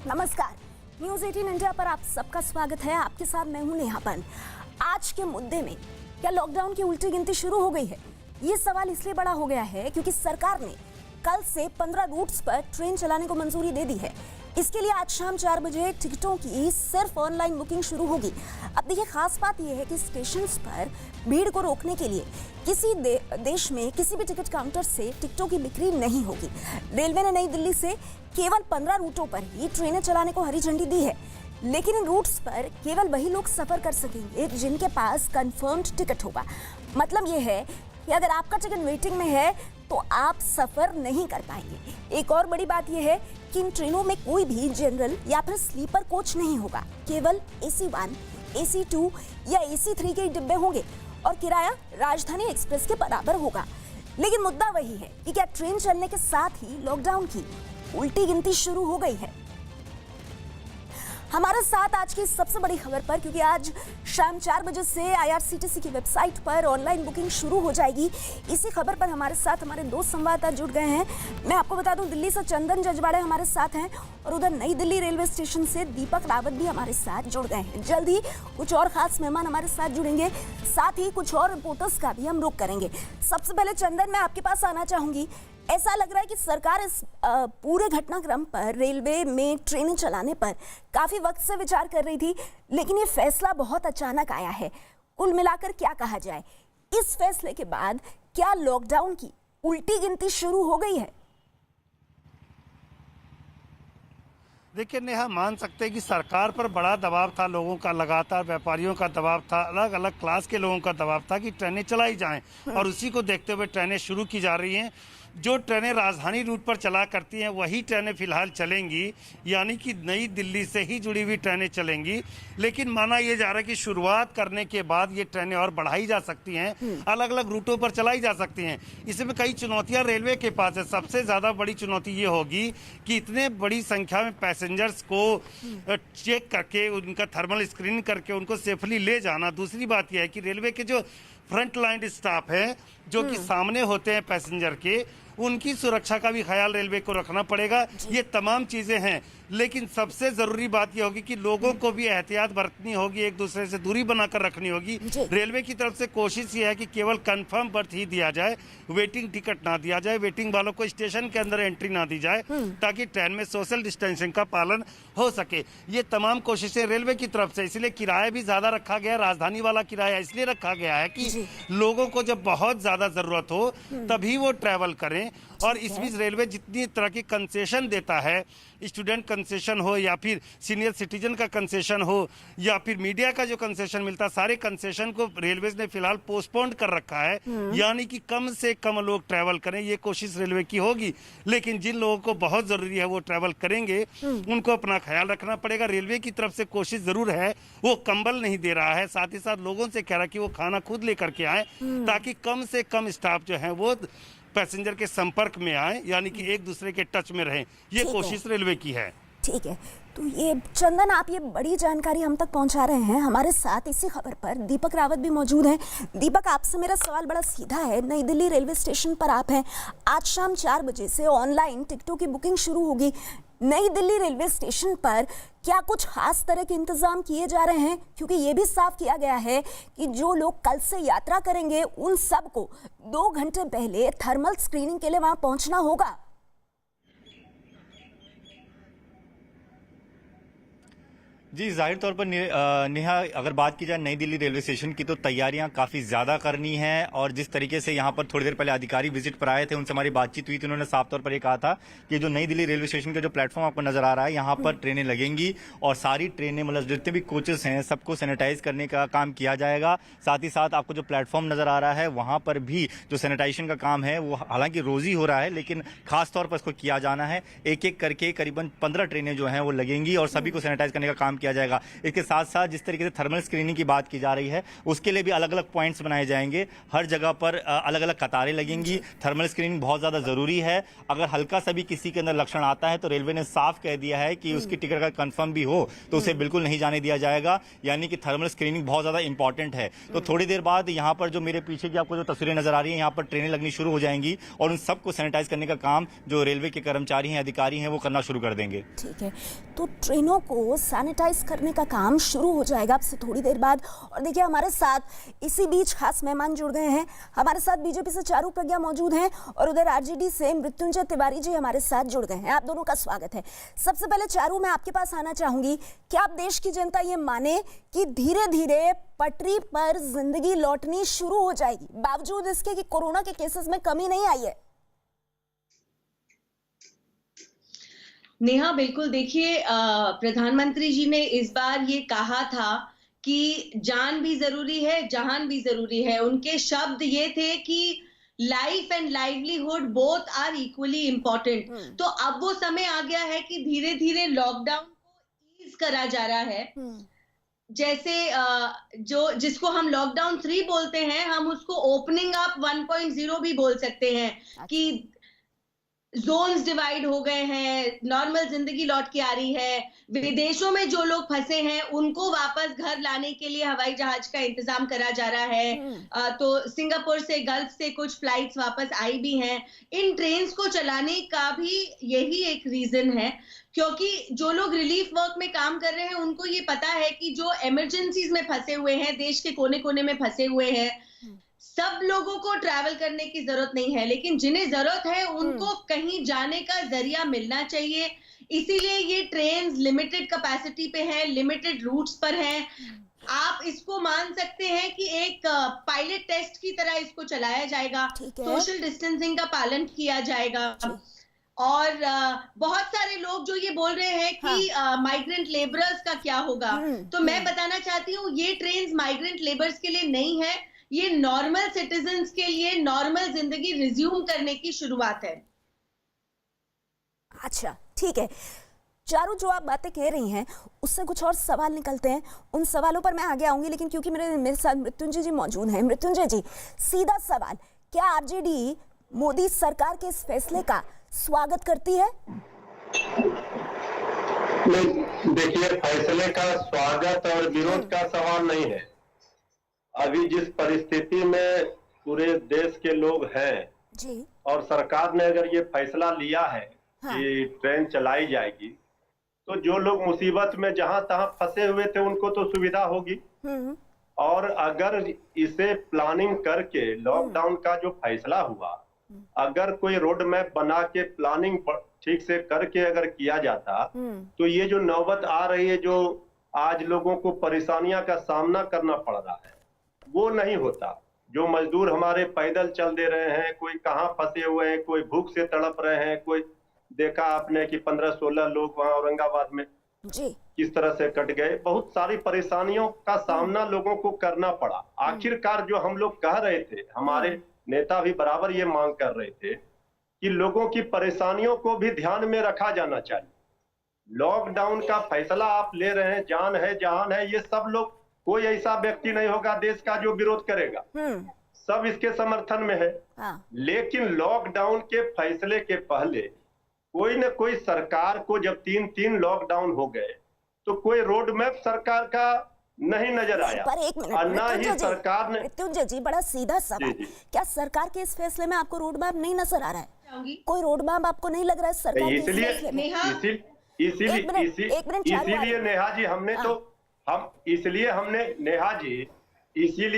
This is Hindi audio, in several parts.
नमस्कार, न्यूज 18 इंडिया पर आप सबका स्वागत है। आपके साथ मैं हूं नेहा पंत। आज के मुद्दे में क्या लॉकडाउन की उल्टी गिनती शुरू हो गई है? ये सवाल इसलिए बड़ा हो गया है क्योंकि सरकार ने कल से 15 रूट्स पर ट्रेन चलाने को मंजूरी दे दी है। इसके लिए आज शाम 4 बजे टिकटों की सिर्फ ऑनलाइन बुकिंग शुरू होगी। अब देखिए, खास बात यह है कि स्टेशन पर भीड़ को रोकने के लिए किसी देश में किसी भी टिकट काउंटर से टिकटों की बिक्री नहीं होगी। रेलवे ने नई दिल्ली से केवल 15 रूटों पर ही ट्रेनें चलाने को हरी झंडी दी है, लेकिन इन रूट्स पर केवल वही लोग सफर कर सकेंगे जिनके पास कंफर्म्ड टिकट होगा। मतलब ये है कि अगर आपका टिकट वेटिंग में है तो आप सफर नहीं कर पाएंगे। एक और बड़ी बात यह है कि इन ट्रेनों में कोई भी जनरल या फिर स्लीपर कोच नहीं होगा, केवल AC1, AC2 या AC3 के डिब्बे होंगे और किराया राजधानी एक्सप्रेस के बराबर होगा। लेकिन मुद्दा वही है कि क्या ट्रेन चलने के साथ ही लॉकडाउन की उल्टी गिनती शुरू हो गई है? हमारे साथ आज की सबसे बड़ी खबर पर, क्योंकि आज शाम 4 बजे से IRCTC की वेबसाइट पर ऑनलाइन बुकिंग शुरू हो जाएगी। इसी खबर पर हमारे साथ हमारे 2 संवाददाता जुड़ गए हैं। मैं आपको बता दूं, दिल्ली से चंदन जजवाड़े हमारे साथ हैं और उधर नई दिल्ली रेलवे स्टेशन से दीपक रावत भी हमारे साथ जुड़ गए हैं। जल्द ही कुछ और खास मेहमान हमारे साथ जुड़ेंगे, साथ ही कुछ और रिपोर्टर्स का भी हम रुख करेंगे। सबसे पहले चंदन, मैं आपके पास आना चाहूंगी। ऐसा लग रहा है कि सरकार इस पूरे घटनाक्रम पर, रेलवे में ट्रेनें चलाने पर काफी वक्त से विचार कर रही थी, लेकिन ये फैसला बहुत अचानक आया है। कुल मिलाकर क्या कहा जाए, इस फैसले के बाद क्या लॉकडाउन की उल्टी गिनती शुरू हो गई है? देखिए नेहा, मान सकते हैं कि सरकार पर बड़ा दबाव था, लोगों का लगातार, व्यापारियों का दबाव था, अलग अलग क्लास के लोगों का दबाव था कि ट्रेनें चलाई जाएं और उसी को देखते हुए ट्रेनें शुरू की जा रही हैं। जो ट्रेनें राजधानी रूट पर चला करती हैं वही ट्रेनें फिलहाल चलेंगी, यानी कि नई दिल्ली से ही जुड़ी हुई ट्रेनें चलेंगी। लेकिन माना यह जा रहा है कि शुरुआत करने के बाद ये ट्रेनें और बढ़ाई जा सकती हैं, अलग अलग रूटों पर चलाई जा सकती हैं। इसमें कई चुनौतियां रेलवे के पास है। सबसे ज़्यादा बड़ी चुनौती ये होगी कि इतने बड़ी संख्या में पैसेंजर्स को चेक करके, उनका थर्मल स्क्रीनिंग करके उनको सेफली ले जाना। दूसरी बात यह है कि रेलवे के जो फ्रंट लाइन स्टाफ है, जो कि सामने होते हैं पैसेंजर के, उनकी सुरक्षा का भी ख्याल रेलवे को रखना पड़ेगा। ये तमाम चीजें हैं, लेकिन सबसे जरूरी बात यह होगी कि लोगों को भी एहतियात बरतनी होगी, एक दूसरे से दूरी बनाकर रखनी होगी। रेलवे की तरफ से कोशिश ये है कि केवल कंफर्म बर्थ ही दिया जाए, वेटिंग टिकट ना दिया जाए, वेटिंग वालों को स्टेशन के अंदर एंट्री ना दी जाए, ताकि ट्रेन में सोशल डिस्टेंसिंग का पालन हो सके। ये तमाम कोशिशें रेलवे की तरफ से। इसलिए किराया भी ज्यादा रखा गया, राजधानी वाला किराया इसलिए रखा गया है कि लोगों को जब बहुत ज्यादा जरूरत हो तभी वो ट्रैवल करें। और इस बीच रेलवे जितनी तरह की कंसेशन देता है, स्टूडेंट कंसेशन हो या फिर सीनियर सिटीजन का कंसेशन हो या फिर मीडिया का जो कंसेशन मिलता है, सारे कंसेशन को रेलवे ने फिलहाल पोस्टपोन कर रखा है। यानी कि कम से कम लोग ट्रैवल करें, ये कोशिश रेलवे की होगी। लेकिन जिन लोगों को बहुत जरूरी है वो ट्रैवल करेंगे, उनको अपना ख्याल रखना पड़ेगा। रेलवे की तरफ से कोशिश जरूर है, वो कंबल नहीं दे रहा है, साथ ही साथ लोगों से कह रहा है कि वो खाना खुद लेकर के आए, ताकि कम से कम स्टाफ जो है वो पैसेंजर के संपर्क में आए, यानी कि एक दूसरे के टच में रहें। ये कोशिश रेलवे की है। ठीक है, तो ये चंदन, आप ये बड़ी जानकारी हम तक पहुंचा रहे हैं। हमारे साथ इसी खबर पर दीपक रावत भी मौजूद हैं। दीपक, आपसे मेरा सवाल बड़ा सीधा है। नई दिल्ली रेलवे स्टेशन पर आप हैं। आज शाम 4 बजे से ऑनलाइन टिकटों की बुकिंग शुरू होगी। नई दिल्ली रेलवे स्टेशन पर क्या कुछ खास तरह के इंतजाम किए जा रहे हैं? क्योंकि ये भी साफ किया गया है कि जो लोग कल से यात्रा करेंगे उन सबको 2 घंटे पहले थर्मल स्क्रीनिंग के लिए वहां पहुंचना होगा। जी, जाहिर तौर पर नेहा, अगर बात की जाए नई दिल्ली रेलवे स्टेशन की, तो तैयारियां काफ़ी ज़्यादा करनी है। और जिस तरीके से यहाँ पर थोड़ी देर पहले अधिकारी विजिट पर आए थे, उनसे हमारी बातचीत हुई थी, उन्होंने साफ तौर पर ये कहा था कि जो नई दिल्ली रेलवे स्टेशन का जो प्लेटफॉर्म आपको नज़र आ रहा है, यहाँ पर ट्रेनें लगेंगी और सारी ट्रेनें, मतलब जितने भी कोचेस हैं, सबको सैनिटाइज करने का काम किया जाएगा। साथ ही साथ आपको जो प्लेटफॉर्म नज़र आ रहा है, वहाँ पर भी जो सैनिटाइजेशन का काम है वो हालांकि रोज़ ही हो रहा है, लेकिन खास तौर पर इसको किया जाना है। एक एक करके करीबन 15 ट्रेनें जो हैं वो लगेंगी और सभी को सैनिटाइज करने का काम किया जाएगा। इसके साथ साथ जिस तरीके से थर्मल स्क्रीनिंग की बात की जा रही है, उसके लिए भी अलग अलग पॉइंट्स बनाए जाएंगे। हर जगह पर अलग अलग कतारें लगेंगी। थर्मल स्क्रीनिंग बहुत ज्यादा जरूरी है। अगर हल्का सा भी किसी के अंदर लक्षण आता है तो रेलवे ने साफ कह दिया है कि उसकी टिकट अगर कंफर्म भी हो तो उसे बिल्कुल नहीं जाने दिया जाएगा। यानी कि थर्मल स्क्रीनिंग बहुत ज्यादा इंपॉर्टेंट है। तो थोड़ी देर बाद यहाँ पर जो मेरे पीछे की आपको जो तस्वीरें नजर आ रही है, यहाँ पर ट्रेनें लगनी शुरू हो जाएंगी और उन सबको सैनिटाइज करने का काम जो रेलवे के कर्मचारी हैं, अधिकारी हैं, वो करना शुरू कर देंगे। ठीक है, तो ट्रेनों को सैनिटाइज करने का काम शुरू हो जाएगा आपसे थोड़ी देर बाद। और देखिए हमारे साथ इसी बीच खास मेहमान जुड़ गए हैं। हमारे साथ बीजेपी से चारू प्रज्ञा मौजूद हैं और उधर आरजेडी से मृत्युंजय तिवारी जी हमारे साथ जुड़ गए हैं। आप दोनों का स्वागत है। सबसे पहले चारू, मैं आपके पास आना चाहूंगी, क्या आप देश की जनता ये माने कि धीरे धीरे पटरी पर जिंदगी लौटनी शुरू हो जाएगी बावजूद इसके कि कोरोना के केसेस में कमी नहीं आई है? नेहा, बिल्कुल। देखिए, प्रधानमंत्री जी ने इस बार ये कहा था कि जान भी जरूरी है, जहान भी जरूरी है। उनके शब्द ये थे कि life and livelihood both are equally important. तो अब वो समय आ गया है कि धीरे धीरे लॉकडाउन को ईज करा जा रहा है। जैसे जिसको हम लॉकडाउन 3 बोलते हैं, हम उसको ओपनिंग अप 1.0 भी बोल सकते हैं। कि जोन्स डिवाइड हो गए हैं, नॉर्मल जिंदगी लौट के आ रही है। विदेशों में जो लोग फंसे हैं उनको वापस घर लाने के लिए हवाई जहाज का इंतजाम करा जा रहा है। तो सिंगापुर से, गल्फ से कुछ फ्लाइट्स वापस आई भी हैं। इन ट्रेन्स को चलाने का भी यही एक रीजन है, क्योंकि जो लोग रिलीफ वर्क में काम कर रहे हैं उनको ये पता है कि जो इमरजेंसीज में फंसे हुए हैं, देश के कोने कोने में फंसे हुए हैं, सब लोगों को ट्रैवल करने की जरूरत नहीं है, लेकिन जिन्हें जरूरत है उनको कहीं जाने का जरिया मिलना चाहिए। इसीलिए ये ट्रेन लिमिटेड कैपेसिटी पे हैं, लिमिटेड रूट्स पर हैं। आप इसको मान सकते हैं कि एक पायलट टेस्ट की तरह इसको चलाया जाएगा। सोशल डिस्टेंसिंग का पालन किया जाएगा। और बहुत सारे लोग जो ये बोल रहे हैं कि माइग्रेंट लेबरर्स का क्या होगा, तो मैं बताना चाहती हूँ ये ट्रेन माइग्रेंट लेबर्स के लिए नहीं है। ये नॉर्मल सिटीजन्स के लिए नॉर्मल जिंदगी रिज्यूम करने की शुरुआत है। अच्छा, ठीक है चारू, जो आप बातें कह रही हैं उससे कुछ और सवाल निकलते हैं। उन सवालों पर मैं आगे आऊंगी, लेकिन क्योंकि मेरे साथ मृत्युंजय जी मौजूद हैं। मृत्युंजय जी, सीधा सवाल, क्या आरजेडी मोदी सरकार के इस फैसले का स्वागत करती है? नहीं, देखिए, फैसले का स्वागत और विरोध का सवाल नहीं है। अभी जिस परिस्थिति में पूरे देश के लोग हैं जी, और सरकार ने अगर ये फैसला लिया है कि ट्रेन चलाई जाएगी, तो जो लोग मुसीबत में जहां तहां फंसे हुए थे उनको तो सुविधा होगी। और अगर इसे प्लानिंग करके लॉकडाउन का जो फैसला हुआ, अगर कोई रोड मैप बना के प्लानिंग ठीक से करके अगर किया जाता, तो ये जो नौबत आ रही है, जो आज लोगों को परेशानियां का सामना करना पड़ रहा है, वो नहीं होता। जो मजदूर हमारे पैदल चल दे रहे हैं, कोई कहाँ फंसे हुए हैं, कोई भूख से तड़प रहे हैं, कोई देखा आपने कि 15-16 लोग वहां औरंगाबाद में जी किस तरह से कट गए। बहुत सारी परेशानियों का सामना लोगों को करना पड़ा। आखिरकार जो हम लोग कह रहे थे, हमारे नेता भी बराबर ये मांग कर रहे थे कि लोगों की परेशानियों को भी ध्यान में रखा जाना चाहिए। लॉकडाउन का फैसला आप ले रहे हैं, जान है जहान है, ये सब लोग, कोई ऐसा व्यक्ति नहीं होगा देश का जो विरोध करेगा। सब इसके समर्थन में है। लेकिन लॉकडाउन के फैसले के पहले कोई न कोई सरकार को, जब 3 लॉकडाउन हो गए, तो कोई रोड मैप सरकार का नहीं नजर आया। पर एक मिनट, ना ही सरकार ने। मृत्युंजय जी, बड़ा सीधा सवाल, क्या सरकार के इस फैसले में आपको रोड मैप नहीं नजर आ रहा है? कोई रोड मैप आपको नहीं लग रहा है सरकार के इस फैसले में? इसीलिए नेहा जी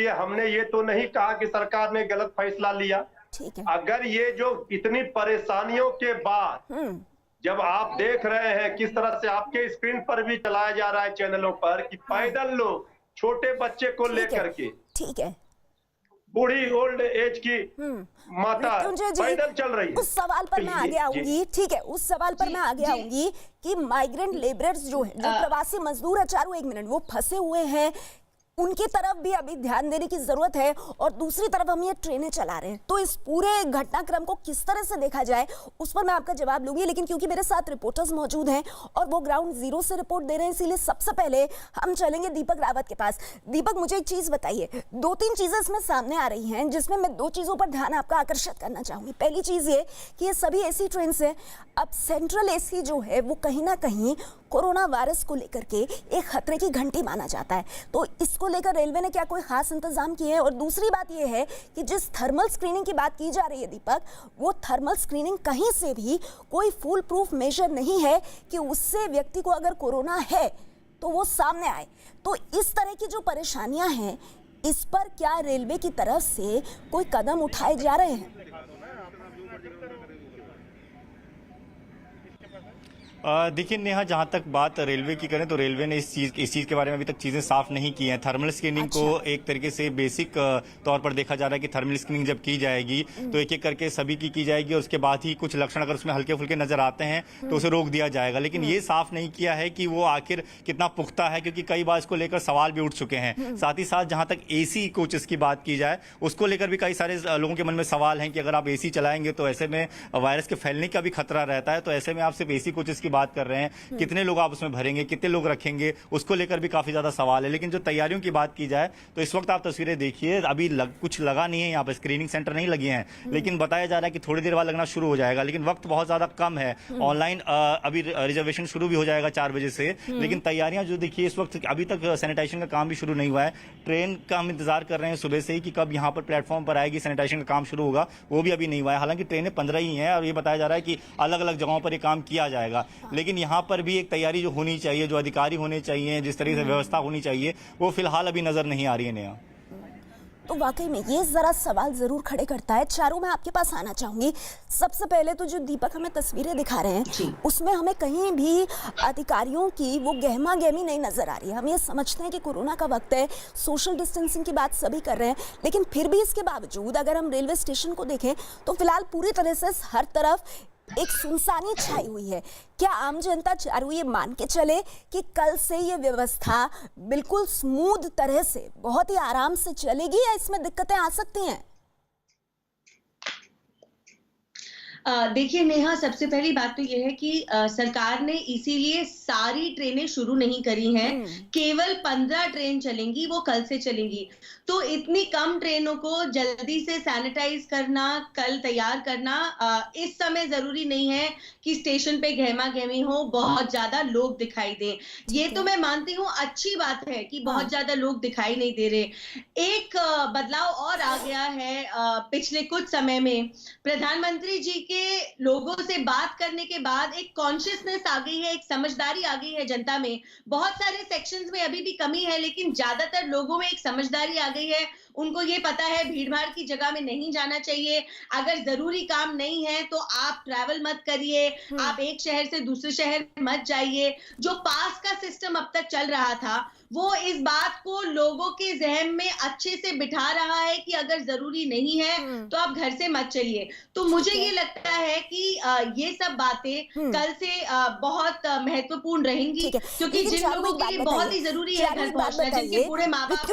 हमने ये तो नहीं कहा कि सरकार ने गलत फैसला लिया। ठीक है। अगर ये जो इतनी परेशानियों के बाद जब आप देख रहे हैं किस तरह से आपके स्क्रीन पर भी चलाया जा रहा है चैनलों पर कि पैदल लोग छोटे बच्चे को लेकर के, ठीक है, बूढ़ी ओल्ड एज की माता पैदल चल रही है। उस सवाल पर मैं आगे आऊंगी, ठीक है, उस सवाल पर मैं आगे आऊंगी कि माइग्रेंट लेबरर्स जो है, जो प्रवासी मजदूर है, चारों, एक मिनट, वो फंसे हुए हैं, उनकी तरफ भी अभी ध्यान देने की जरूरत है और दूसरी तरफ हम ये ट्रेनें चला रहे हैं। तो इस पूरे घटनाक्रम को किस तरह से देखा जाए उस पर मैं आपका जवाब लूंगी, लेकिन क्योंकि मेरे साथ रिपोर्टर्स मौजूद हैं और वो ग्राउंड जीरो से रिपोर्ट दे रहे हैं, इसीलिए सबसे पहले हम चलेंगे दीपक रावत के पास। दीपक, मुझे एक चीज बताइए, 2-3 चीजें इसमें सामने आ रही हैं जिसमें मैं 2 चीजों पर ध्यान आपका आकर्षित करना चाहूंगी। पहली चीज ये कि ये सभी एसी ट्रेन है, अब सेंट्रल एसी जो है वो कहीं ना कहीं कोरोना वायरस को लेकर के एक खतरे की घंटी माना जाता है, तो इसको लेकर रेलवे ने क्या कोई खास इंतजाम किए हैं? और दूसरी बात यह है कि जिस थर्मल स्क्रीनिंग की बात की जा रही है दीपक, वो थर्मल स्क्रीनिंग कहीं से भी कोई फुल प्रूफ मेजर नहीं है कि उससे व्यक्ति को अगर कोरोना है तो वो सामने आए। तो इस तरह की जो परेशानियां हैं, इस पर क्या रेलवे की तरफ से कोई कदम उठाए जा रहे हैं? देखिए नेहा, जहाँ तक बात रेलवे की करें तो रेलवे ने इस चीज़ के बारे में अभी तक चीज़ें साफ नहीं की हैं। थर्मल स्क्रीनिंग को एक तरीके से बेसिक तौर पर देखा जा रहा है कि थर्मल स्क्रीनिंग जब की जाएगी तो एक एक करके सभी की जाएगी और उसके बाद ही कुछ लक्षण अगर उसमें हल्के फुल्के नजर आते हैं तो उसे रोक दिया जाएगा। लेकिन ये साफ नहीं किया है कि वो आखिर कितना पुख्ता है, क्योंकि कई बार इसको लेकर सवाल भी उठ चुके हैं। साथ ही साथ जहाँ तक एसी कोचेस की बात की जाए उसको लेकर भी कई सारे लोगों के मन में सवाल हैं कि अगर आप एसी चलाएंगे तो ऐसे में वायरस के फैलने का भी खतरा रहता है। तो ऐसे में आप सिर्फ एसी कोचेस की बात कर रहे हैं, कितने लोग आप उसमें भरेंगे, कितने लोग रखेंगे, उसको लेकर भी काफी ज्यादा सवाल है। लेकिन जो तैयारियों की बात की जाए तो इस वक्त आप तस्वीरें देखिए, अभी कुछ लगा नहीं है, यहाँ पर स्क्रीनिंग सेंटर नहीं लगे हैं, लेकिन बताया जा रहा है कि थोड़ी देर बाद लगना शुरू हो जाएगा। लेकिन वक्त बहुत ज्यादा कम है, ऑनलाइन अभी रिजर्वेशन शुरू भी हो जाएगा 4 बजे से। लेकिन तैयारियां जो देखिए इस वक्त अभी तक सैनिटाइजेशन का काम भी शुरू नहीं हुआ है। ट्रेन का हम इंतजार कर रहे हैं सुबह से ही कि कब यहाँ पर प्लेटफॉर्म पर आएगी, सैनिटाइजेशन का काम शुरू होगा, वो भी अभी नहीं हुआ है। हालांकि ट्रेनें 15 ही हैं और ये बताया जा रहा है कि अलग अलग जगहों पर ये काम किया जाएगा। लेकिन यहाँ पर भी एक तैयारी जो होनी चाहिए, जो अधिकारी होने चाहिए, जिस तरीके से व्यवस्था होनी चाहिए, वो फिलहाल अभी नजर नहीं आ रही है नेहा। तो वाकई में ये जरा सवाल जरूर खड़े करता है। चारों, मैं आपके पास आना चाहूंगी। सबसे पहले तो जो दीपक हमें तस्वीरें दिखा रहे हैं उसमें हमें कहीं भी अधिकारियों की वो गहमा गहमी नहीं नजर आ रही है। हम ये समझते हैं कि कोरोना का वक्त है, सोशल डिस्टेंसिंग की बात सभी कर रहे हैं, लेकिन फिर भी इसके बावजूद अगर हम रेलवे स्टेशन को देखें तो फिलहाल पूरी तरह से हर तरफ एक सुनसानी छाई हुई है। क्या आम जनता चारू ये मान के चले कि कल से ये व्यवस्था बिल्कुल स्मूथ तरह से बहुत ही आराम से चलेगी या इसमें दिक्कतें आ सकती हैं? देखिए नेहा, सबसे पहली बात तो यह है कि सरकार ने इसीलिए सारी ट्रेनें शुरू नहीं करी हैं। केवल 15 ट्रेन चलेंगी, वो कल से चलेंगी। तो इतनी कम ट्रेनों को जल्दी से सैनिटाइज करना, कल तैयार करना इस समय जरूरी नहीं है कि स्टेशन पे गहमा गहमी हो, बहुत ज्यादा लोग दिखाई दें। ये तो मैं मानती हूँ, अच्छी बात है कि बहुत ज्यादा लोग दिखाई नहीं दे रहे। एक बदलाव और आ गया है पिछले कुछ समय में। प्रधानमंत्री जी के लोगों से बात करने के बाद एक कॉन्शियसनेस आ गई है, एक समझदारी आ गई है जनता में। बहुत सारे सेक्शंस में अभी भी कमी है, लेकिन ज्यादातर लोगों में एक समझदारी आ गई है। उनको ये पता है भीड़ भाड़ की जगह में नहीं जाना चाहिए। अगर जरूरी काम नहीं है तो आप ट्रैवल मत करिए, आप एक शहर से दूसरे शहर मत जाइए। जो पास का सिस्टम अब तक चल रहा था वो इस बात को लोगों के जहन में अच्छे से बिठा रहा है कि अगर जरूरी नहीं है तो आप घर से मत चलिए। तो मुझे ये लगता है कि ये सब बातें कल से बहुत महत्वपूर्ण रहेंगी, क्योंकि जिन लोगों के लिए बहुत ही जरूरी है घर पहुंचना, जिनके पूरे माँ बाप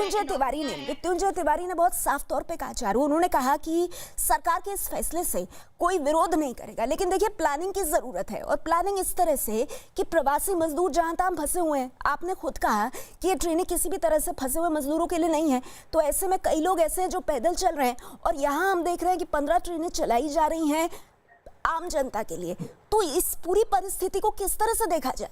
वित्तुंजय तिवारी ने बहुत साफ तौर पे कहा, चारू, उन्होंने कहा कि सरकार के इस फैसले से कोई विरोध नहीं करेगा, लेकिन देखिए प्लानिंग की जरूरत है। और प्लानिंग इस तरह से कि प्रवासी मजदूर जहां तहां फंसे हुए हैं। आपने खुद कहा कि ये ट्रेनें किसी भी तरह से फंसे हुए मजदूरों के लिए नहीं है, तो ऐसे में कई लोग ऐसे हैं जो पैदल चल रहे हैं और यहाँ हम देख रहे हैं कि 15 ट्रेनें चलाई जा रही हैं आम जनता के लिए। तो इस पूरी परिस्थिति को किस तरह से देखा जाए?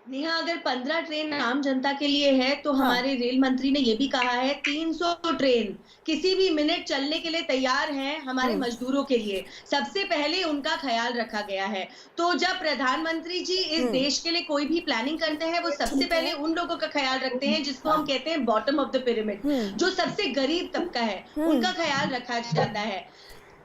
नेहा, अगर 15 ट्रेन आम जनता के लिए है तो हमारे रेल मंत्री ने ये भी कहा है 300 ट्रेन किसी भी मिनट चलने के लिए तैयार हैं हमारे मजदूरों के लिए। सबसे पहले उनका ख्याल रखा गया है। तो जब प्रधानमंत्री जी इस देश के लिए कोई भी प्लानिंग करते हैं वो सबसे पहले उन लोगों का ख्याल रखते हैं जिसको हम कहते हैं बॉटम ऑफ द पिरामिड, जो सबसे गरीब तबका है, उनका ख्याल रखा जाता है।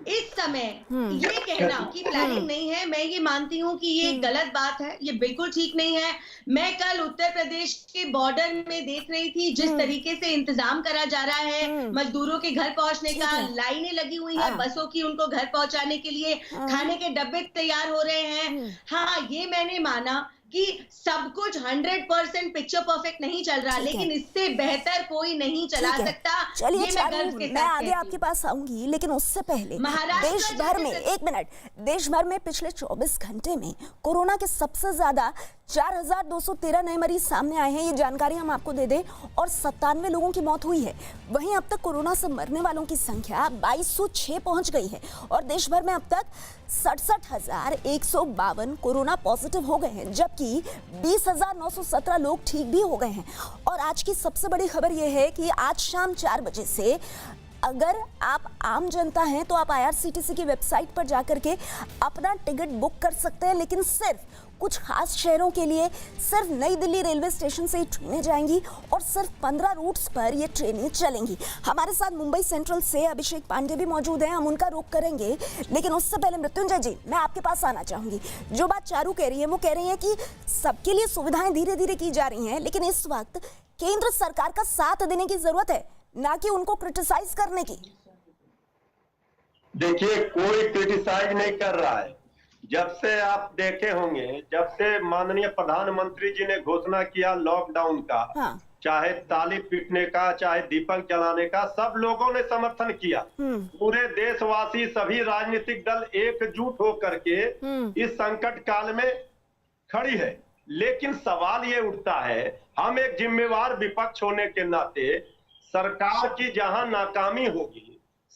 इस समय ये कहना कि प्लानिंग नहीं है, मैं ये मानती हूँ कि ये गलत बात है, ये बिल्कुल ठीक नहीं है। मैं कल उत्तर प्रदेश के बॉर्डर में देख रही थी जिस तरीके से इंतजाम करा जा रहा है मजदूरों के घर पहुंचने का, लाइनें लगी हुई है बसों की उनको घर पहुंचाने के लिए, खाने के डब्बे तैयार हो रहे हैं। हाँ, ये मैंने माना कि सब कुछ 100% पिक्चर परफेक्ट नहीं चल रहा, लेकिन इससे बेहतर कोई नहीं चला सकता। चलिए ये मैं गर्व के मैं साथ आगे कहती आपके पास आऊंगी, लेकिन उससे पहले महाराष्ट्र देश भर में, एक मिनट, देश भर में पिछले 24 घंटे में कोरोना के सबसे ज्यादा 4,213 नए मरीज सामने आए हैं। ये जानकारी हम आपको दे दें, और 97 लोगों की मौत हुई है। वहीं अब तक कोरोना से मरने वालों की संख्या 2206 पहुंच गई है, और देश भर में अब तक 67,152 कोरोना पॉजिटिव हो गए हैं, जबकि 20,917 लोग ठीक भी हो गए हैं। और आज की सबसे बड़ी खबर यह है कि आज शाम 4 बजे से अगर आप आम जनता हैं तो आप IRCTC की वेबसाइट पर जाकर के अपना टिकट बुक कर सकते हैं, लेकिन सिर्फ कुछ खास शहरों के लिए सिर्फ नई दिल्ली रेलवे स्टेशन से ही ट्रेनें जाएंगी, और सिर्फ 15 रूट्स पर ये ट्रेनें चलेंगी। हमारे साथ मुंबई सेंट्रल से अभिषेक पांडे भी मौजूद हैं, हम उनका रुख करेंगे, लेकिन उससे पहले मृत्युंजय जी, मैं आपके पास आना चाहूंगी। जो बात चारू कह रही है, वो कह रही है कि सबके लिए सुविधाएं धीरे धीरे की जा रही हैं, लेकिन इस वक्त केंद्र सरकार का साथ देने की जरूरत है, ना कि उनको क्रिटिसाइज करने की। देखिए, कोई क्रिटिसाइज नहीं कर रहा है। जब से आप देखे होंगे, जब से माननीय प्रधानमंत्री जी ने घोषणा किया लॉकडाउन का, हाँ। चाहे ताली पीटने का, चाहे दीपक जलाने का, सब लोगों ने समर्थन किया। पूरे देशवासी, सभी राजनीतिक दल एकजुट होकर के इस संकट काल में खड़ी है। लेकिन सवाल ये उठता है, हम एक जिम्मेवार विपक्ष होने के नाते सरकार की जहां नाकामी होगी,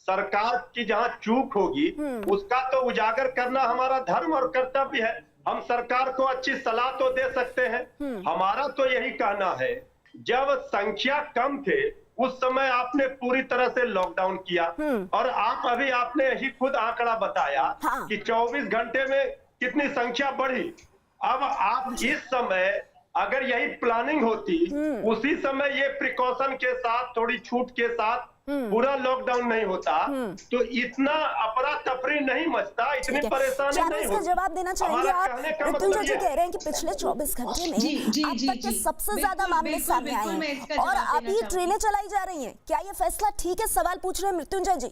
सरकार की जहां चूक होगी, उसका तो उजागर करना हमारा धर्म और कर्तव्य है। हम सरकार को अच्छी सलाह तो दे सकते हैं। हमारा तो यही कहना है, जब संख्या कम थे उस समय आपने पूरी तरह से लॉकडाउन किया, और आप अभी आपने ही खुद आंकड़ा बताया कि 24 घंटे में कितनी संख्या बढ़ी। अब आप इस समय अगर यही प्लानिंग होती, उसी समय ये प्रिकॉशन के साथ, थोड़ी छूट के साथ पूरा लॉकडाउन नहीं होता, तो इतना अफरा तफरी नहीं मचता, इतनी परेशानी नहीं होती। जवाब देना चाहेंगे आप? मृत्युंजय जी कह रहे हैं कि पिछले 24 घंटे में अब तक के सबसे ज्यादा मामले सामने आए हैं, और अभी ट्रेनें चलाई जा रही हैं। क्या ये फैसला ठीक है? सवाल पूछ रहे हैं मृत्युंजय जी।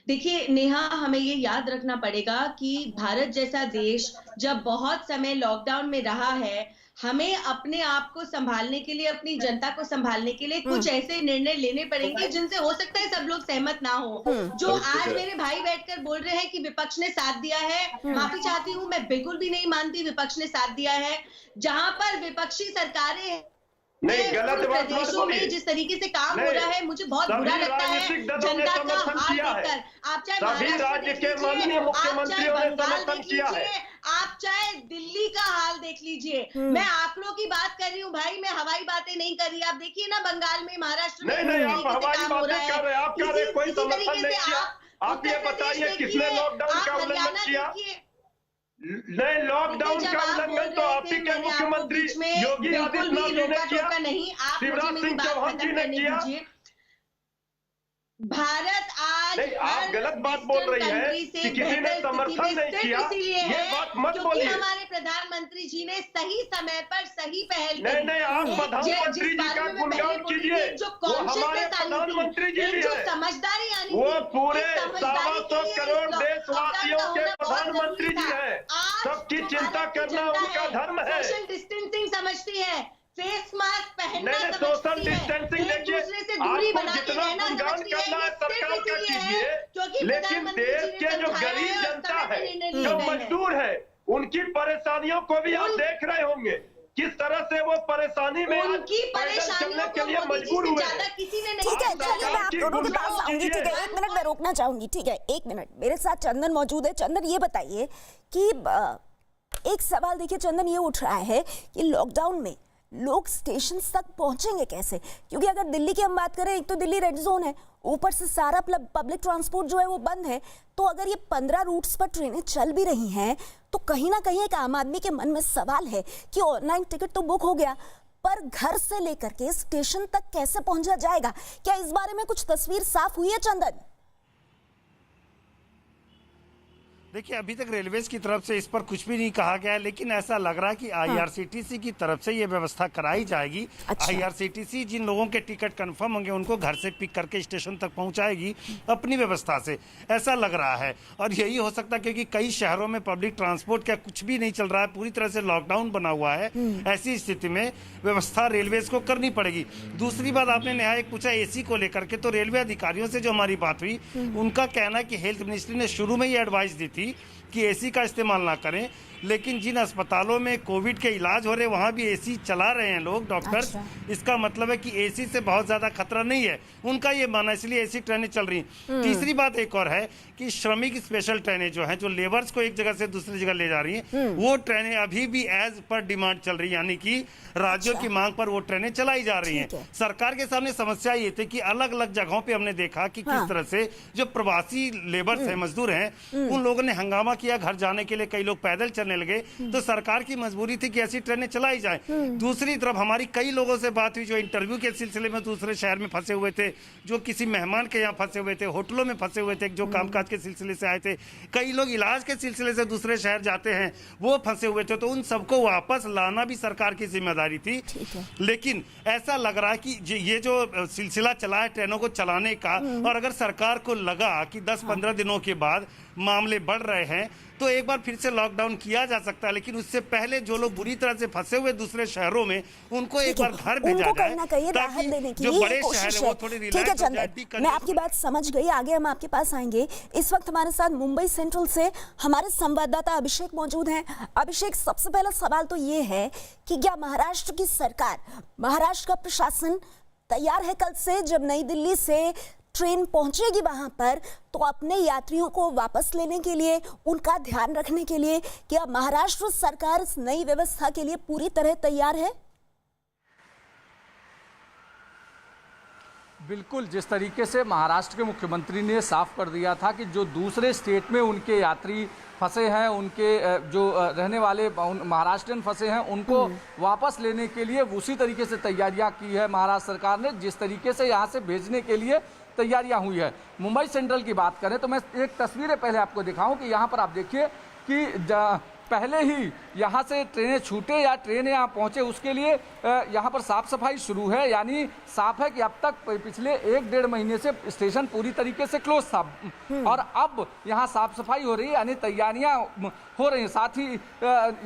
देखिए नेहा, हमें ये याद रखना पड़ेगा कि भारत जैसा देश जब बहुत समय लॉकडाउन में रहा है, हमें अपने आप को संभालने के लिए, अपनी जनता को संभालने के लिए कुछ ऐसे निर्णय लेने पड़ेंगे जिनसे हो सकता है सब लोग सहमत ना हो। जो आज मेरे भाई बैठकर बोल रहे हैं कि विपक्ष ने साथ दिया है, माफी चाहती हूँ, मैं बिल्कुल भी नहीं मानती विपक्ष ने साथ दिया है। जहां पर विपक्षी सरकारें नहीं, गलत बात प्रदेशों में जिस तरीके से काम हो रहा है, मुझे बहुत बुरा लगता है। जनता का हाथ देखकर, आप चाहे महाराष्ट्र देख लीजिए, आप चाहे बंगाल देख लीजिए, आप चाहे दिल्ली का हाल देख लीजिए। मैं आंकड़ों की बात कर रही हूँ भाई, मैं हवाई बातें नहीं कर रही। आप देखिए ना बंगाल में, महाराष्ट्र में नहीं, आप हवाई बातें कर रहे हैं, आप कह रहे हैं कोई समर्थन नहीं किया। आप ये बताइए किसने लॉकडाउन का उल्लंघन किया? नहीं, लॉकडाउन का उल्लंघन तो आप ही के मुख्यमंत्री योगी आदित्यनाथ जी ने किया, शिवराज सिंह चौहान जी ने किया। भारत आज नहीं, आप गलत बात बोल रही है कि किसी ने समर्थन नहीं किया, ये बात मत बोलिए। हमारे प्रधानमंत्री जी ने सही समय पर सही पहल नहीं, नहीं, आप प्रधानमंत्री जी का गुणगान कीजिए। जो वो हमारे प्रधानमंत्री जी भी है, समझदारी आनी, वो पूरे 125 करोड़ देशवासियों के प्रधानमंत्री जी है। सबकी चिंता करना उनका धर्म है। सोशल डिस्टेंसिंग समझती है, फेस मास्क पहनना सोशल डिस्टेंसिंग देखिए, आपको जितना गुणगान करना है सरकार का कीजिए, लेकिन देश के जो गरीब जनता है, जो मजदूर है, उनकी परेशानियों को भी आप देख रहे होंगे किस तरह से वो परेशानी में उनकी परेशानियों के लिए मजबूर हुए। किसी ने ठीक है, चलिए मैं आप दोनों के पास आऊंगी। ठीक है, 1 मिनट मैं रोकना चाहूंगी। ठीक है, 1 मिनट। मेरे साथ चंदन मौजूद है। चंदन, ये बताइए कि एक सवाल देखिए चंदन, ये उठ रहा है कि लॉकडाउन में लोग स्टेशन तक पहुंचेंगे कैसे? क्योंकि अगर दिल्ली की हम बात करें, एक तो दिल्ली रेड जोन है, ऊपर से सारा पब्लिक ट्रांसपोर्ट जो है वो बंद है। तो अगर ये 15 रूट्स पर ट्रेनें चल भी रही हैं, तो कहीं ना कहीं एक आम आदमी के मन में सवाल है कि ऑनलाइन टिकट तो बुक हो गया, पर घर से लेकर के स्टेशन तक कैसे पहुंचा जाएगा? क्या इस बारे में कुछ तस्वीर साफ हुई है चंदन? देखिए, अभी तक रेलवेज की तरफ से इस पर कुछ भी नहीं कहा गया है, लेकिन ऐसा लग रहा है कि आईआरसीटीसी की तरफ से ये व्यवस्था कराई जाएगी। अच्छा। आईआरसीटीसी जिन लोगों के टिकट कंफर्म होंगे उनको घर से पिक करके स्टेशन तक पहुंचाएगी अपनी व्यवस्था से, ऐसा लग रहा है। और यही हो सकता है क्योंकि कई शहरों में पब्लिक ट्रांसपोर्ट का कुछ भी नहीं चल रहा है, पूरी तरह से लॉकडाउन बना हुआ है। ऐसी स्थिति में व्यवस्था रेलवेज को करनी पड़ेगी। दूसरी बात, आपने नेहा एक पूछा एसी को लेकर के, तो रेलवे अधिकारियों से जो हमारी बात हुई, उनका कहना है कि हेल्थ मिनिस्ट्री ने शुरू में ये एडवाइस दी थी कि एसी का इस्तेमाल ना करें, लेकिन जिन अस्पतालों में कोविड के इलाज हो रहे वहां भी एसी चला रहे हैं लोग, डॉक्टर्स। अच्छा। इसका मतलब है कि एसी से बहुत ज्यादा खतरा नहीं है, उनका ये मानना, इसलिए एसी ट्रेनें चल रही हैं। तीसरी बात एक और है कि श्रमिक स्पेशल ट्रेनें जो हैं, जो लेबर्स को एक जगह से दूसरी जगह ले जा रही हैं, वो ट्रेनें अभी भी एज पर डिमांड चल रही है, यानी कि राज्यों की मांग पर वो ट्रेनें चलाई जा रही हैं। सरकार के सामने समस्या ये थी कि अलग अलग जगहों पे हमने देखा कि किस तरह से जो प्रवासी लेबर्स हैं, मजदूर हैं, उन लोगों ने हंगामा किया, घर जाने के लिए कई लोग पैदल चलने लगे। तो सरकार की मजबूरी थी कि ऐसी ट्रेनें चलाई जाए। दूसरी तरफ हमारी कई लोगों से बात हुई जो इंटरव्यू के सिलसिले में दूसरे शहर में फंसे हुए थे, जो किसी मेहमान के यहाँ फंसे हुए थे, होटलों में फंसे हुए थे, जो कामकाज के सिलसिले से आए थे, कई लोग इलाज के सिलसिले से दूसरे शहर जाते हैं, वो फंसे हुए थे। तो उन सबको वापस लाना भी सरकार की जिम्मेदारी थी। लेकिन ऐसा लग रहा है कि ये जो सिलसिला चला है ट्रेनों को चलाने का, और अगर सरकार को लगा कि 10-15 दिनों के बाद मामले बढ़ रहे हैं तो एक बार फिर से लॉकडाउन किया जा सकता है, लेकिन उससे पहले जो लोग बुरी तरह से फंसे हुए दूसरे शहरों में, उनको एक बार घर भेजा जाए, ताकि जो बड़े शहर है वो थोड़ी रिलैक्स हो जाए। मैं आपकी बात समझ गई, आगे हम आपके पास आएंगे। इस वक्त हमारे साथ मुंबई सेंट्रल से हमारे संवाददाता अभिषेक मौजूद हैं। अभिषेक, सबसे पहला सवाल तो ये है कि क्या महाराष्ट्र की सरकार, महाराष्ट्र का प्रशासन तैयार है कल से जब नई दिल्ली से ट्रेन पहुंचेगी वहां पर, तो अपने यात्रियों को वापस लेने के लिए, उनका ध्यान रखने के लिए, क्या महाराष्ट्र सरकार इस नई व्यवस्था के लिए पूरी तरह तैयार है? बिल्कुल, जिस तरीके से महाराष्ट्र के मुख्यमंत्री ने साफ कर दिया था कि जो दूसरे स्टेट में उनके यात्री फंसे हैं, उनके जो रहने वाले महाराष्ट्रियन फंसे हैं, उनको वापस लेने के लिए उसी तरीके से तैयारियां की है महाराष्ट्र सरकार ने, जिस तरीके से यहाँ से भेजने के लिए तैयारियां हुई है। मुंबई सेंट्रल की बात करें तो मैं एक तस्वीरें पहले आपको दिखाऊं कि यहाँ पर आप देखिए कि पहले ही यहाँ से ट्रेनें छूटे या ट्रेन यहाँ पहुँचे उसके लिए यहाँ पर साफ सफाई शुरू है। यानी साफ है कि अब तक पिछले 1-1.5 महीने से स्टेशन पूरी तरीके से क्लोज था और अब यहाँ साफ सफाई हो रही है, यानी तैयारियाँ हो रही हैं। साथ ही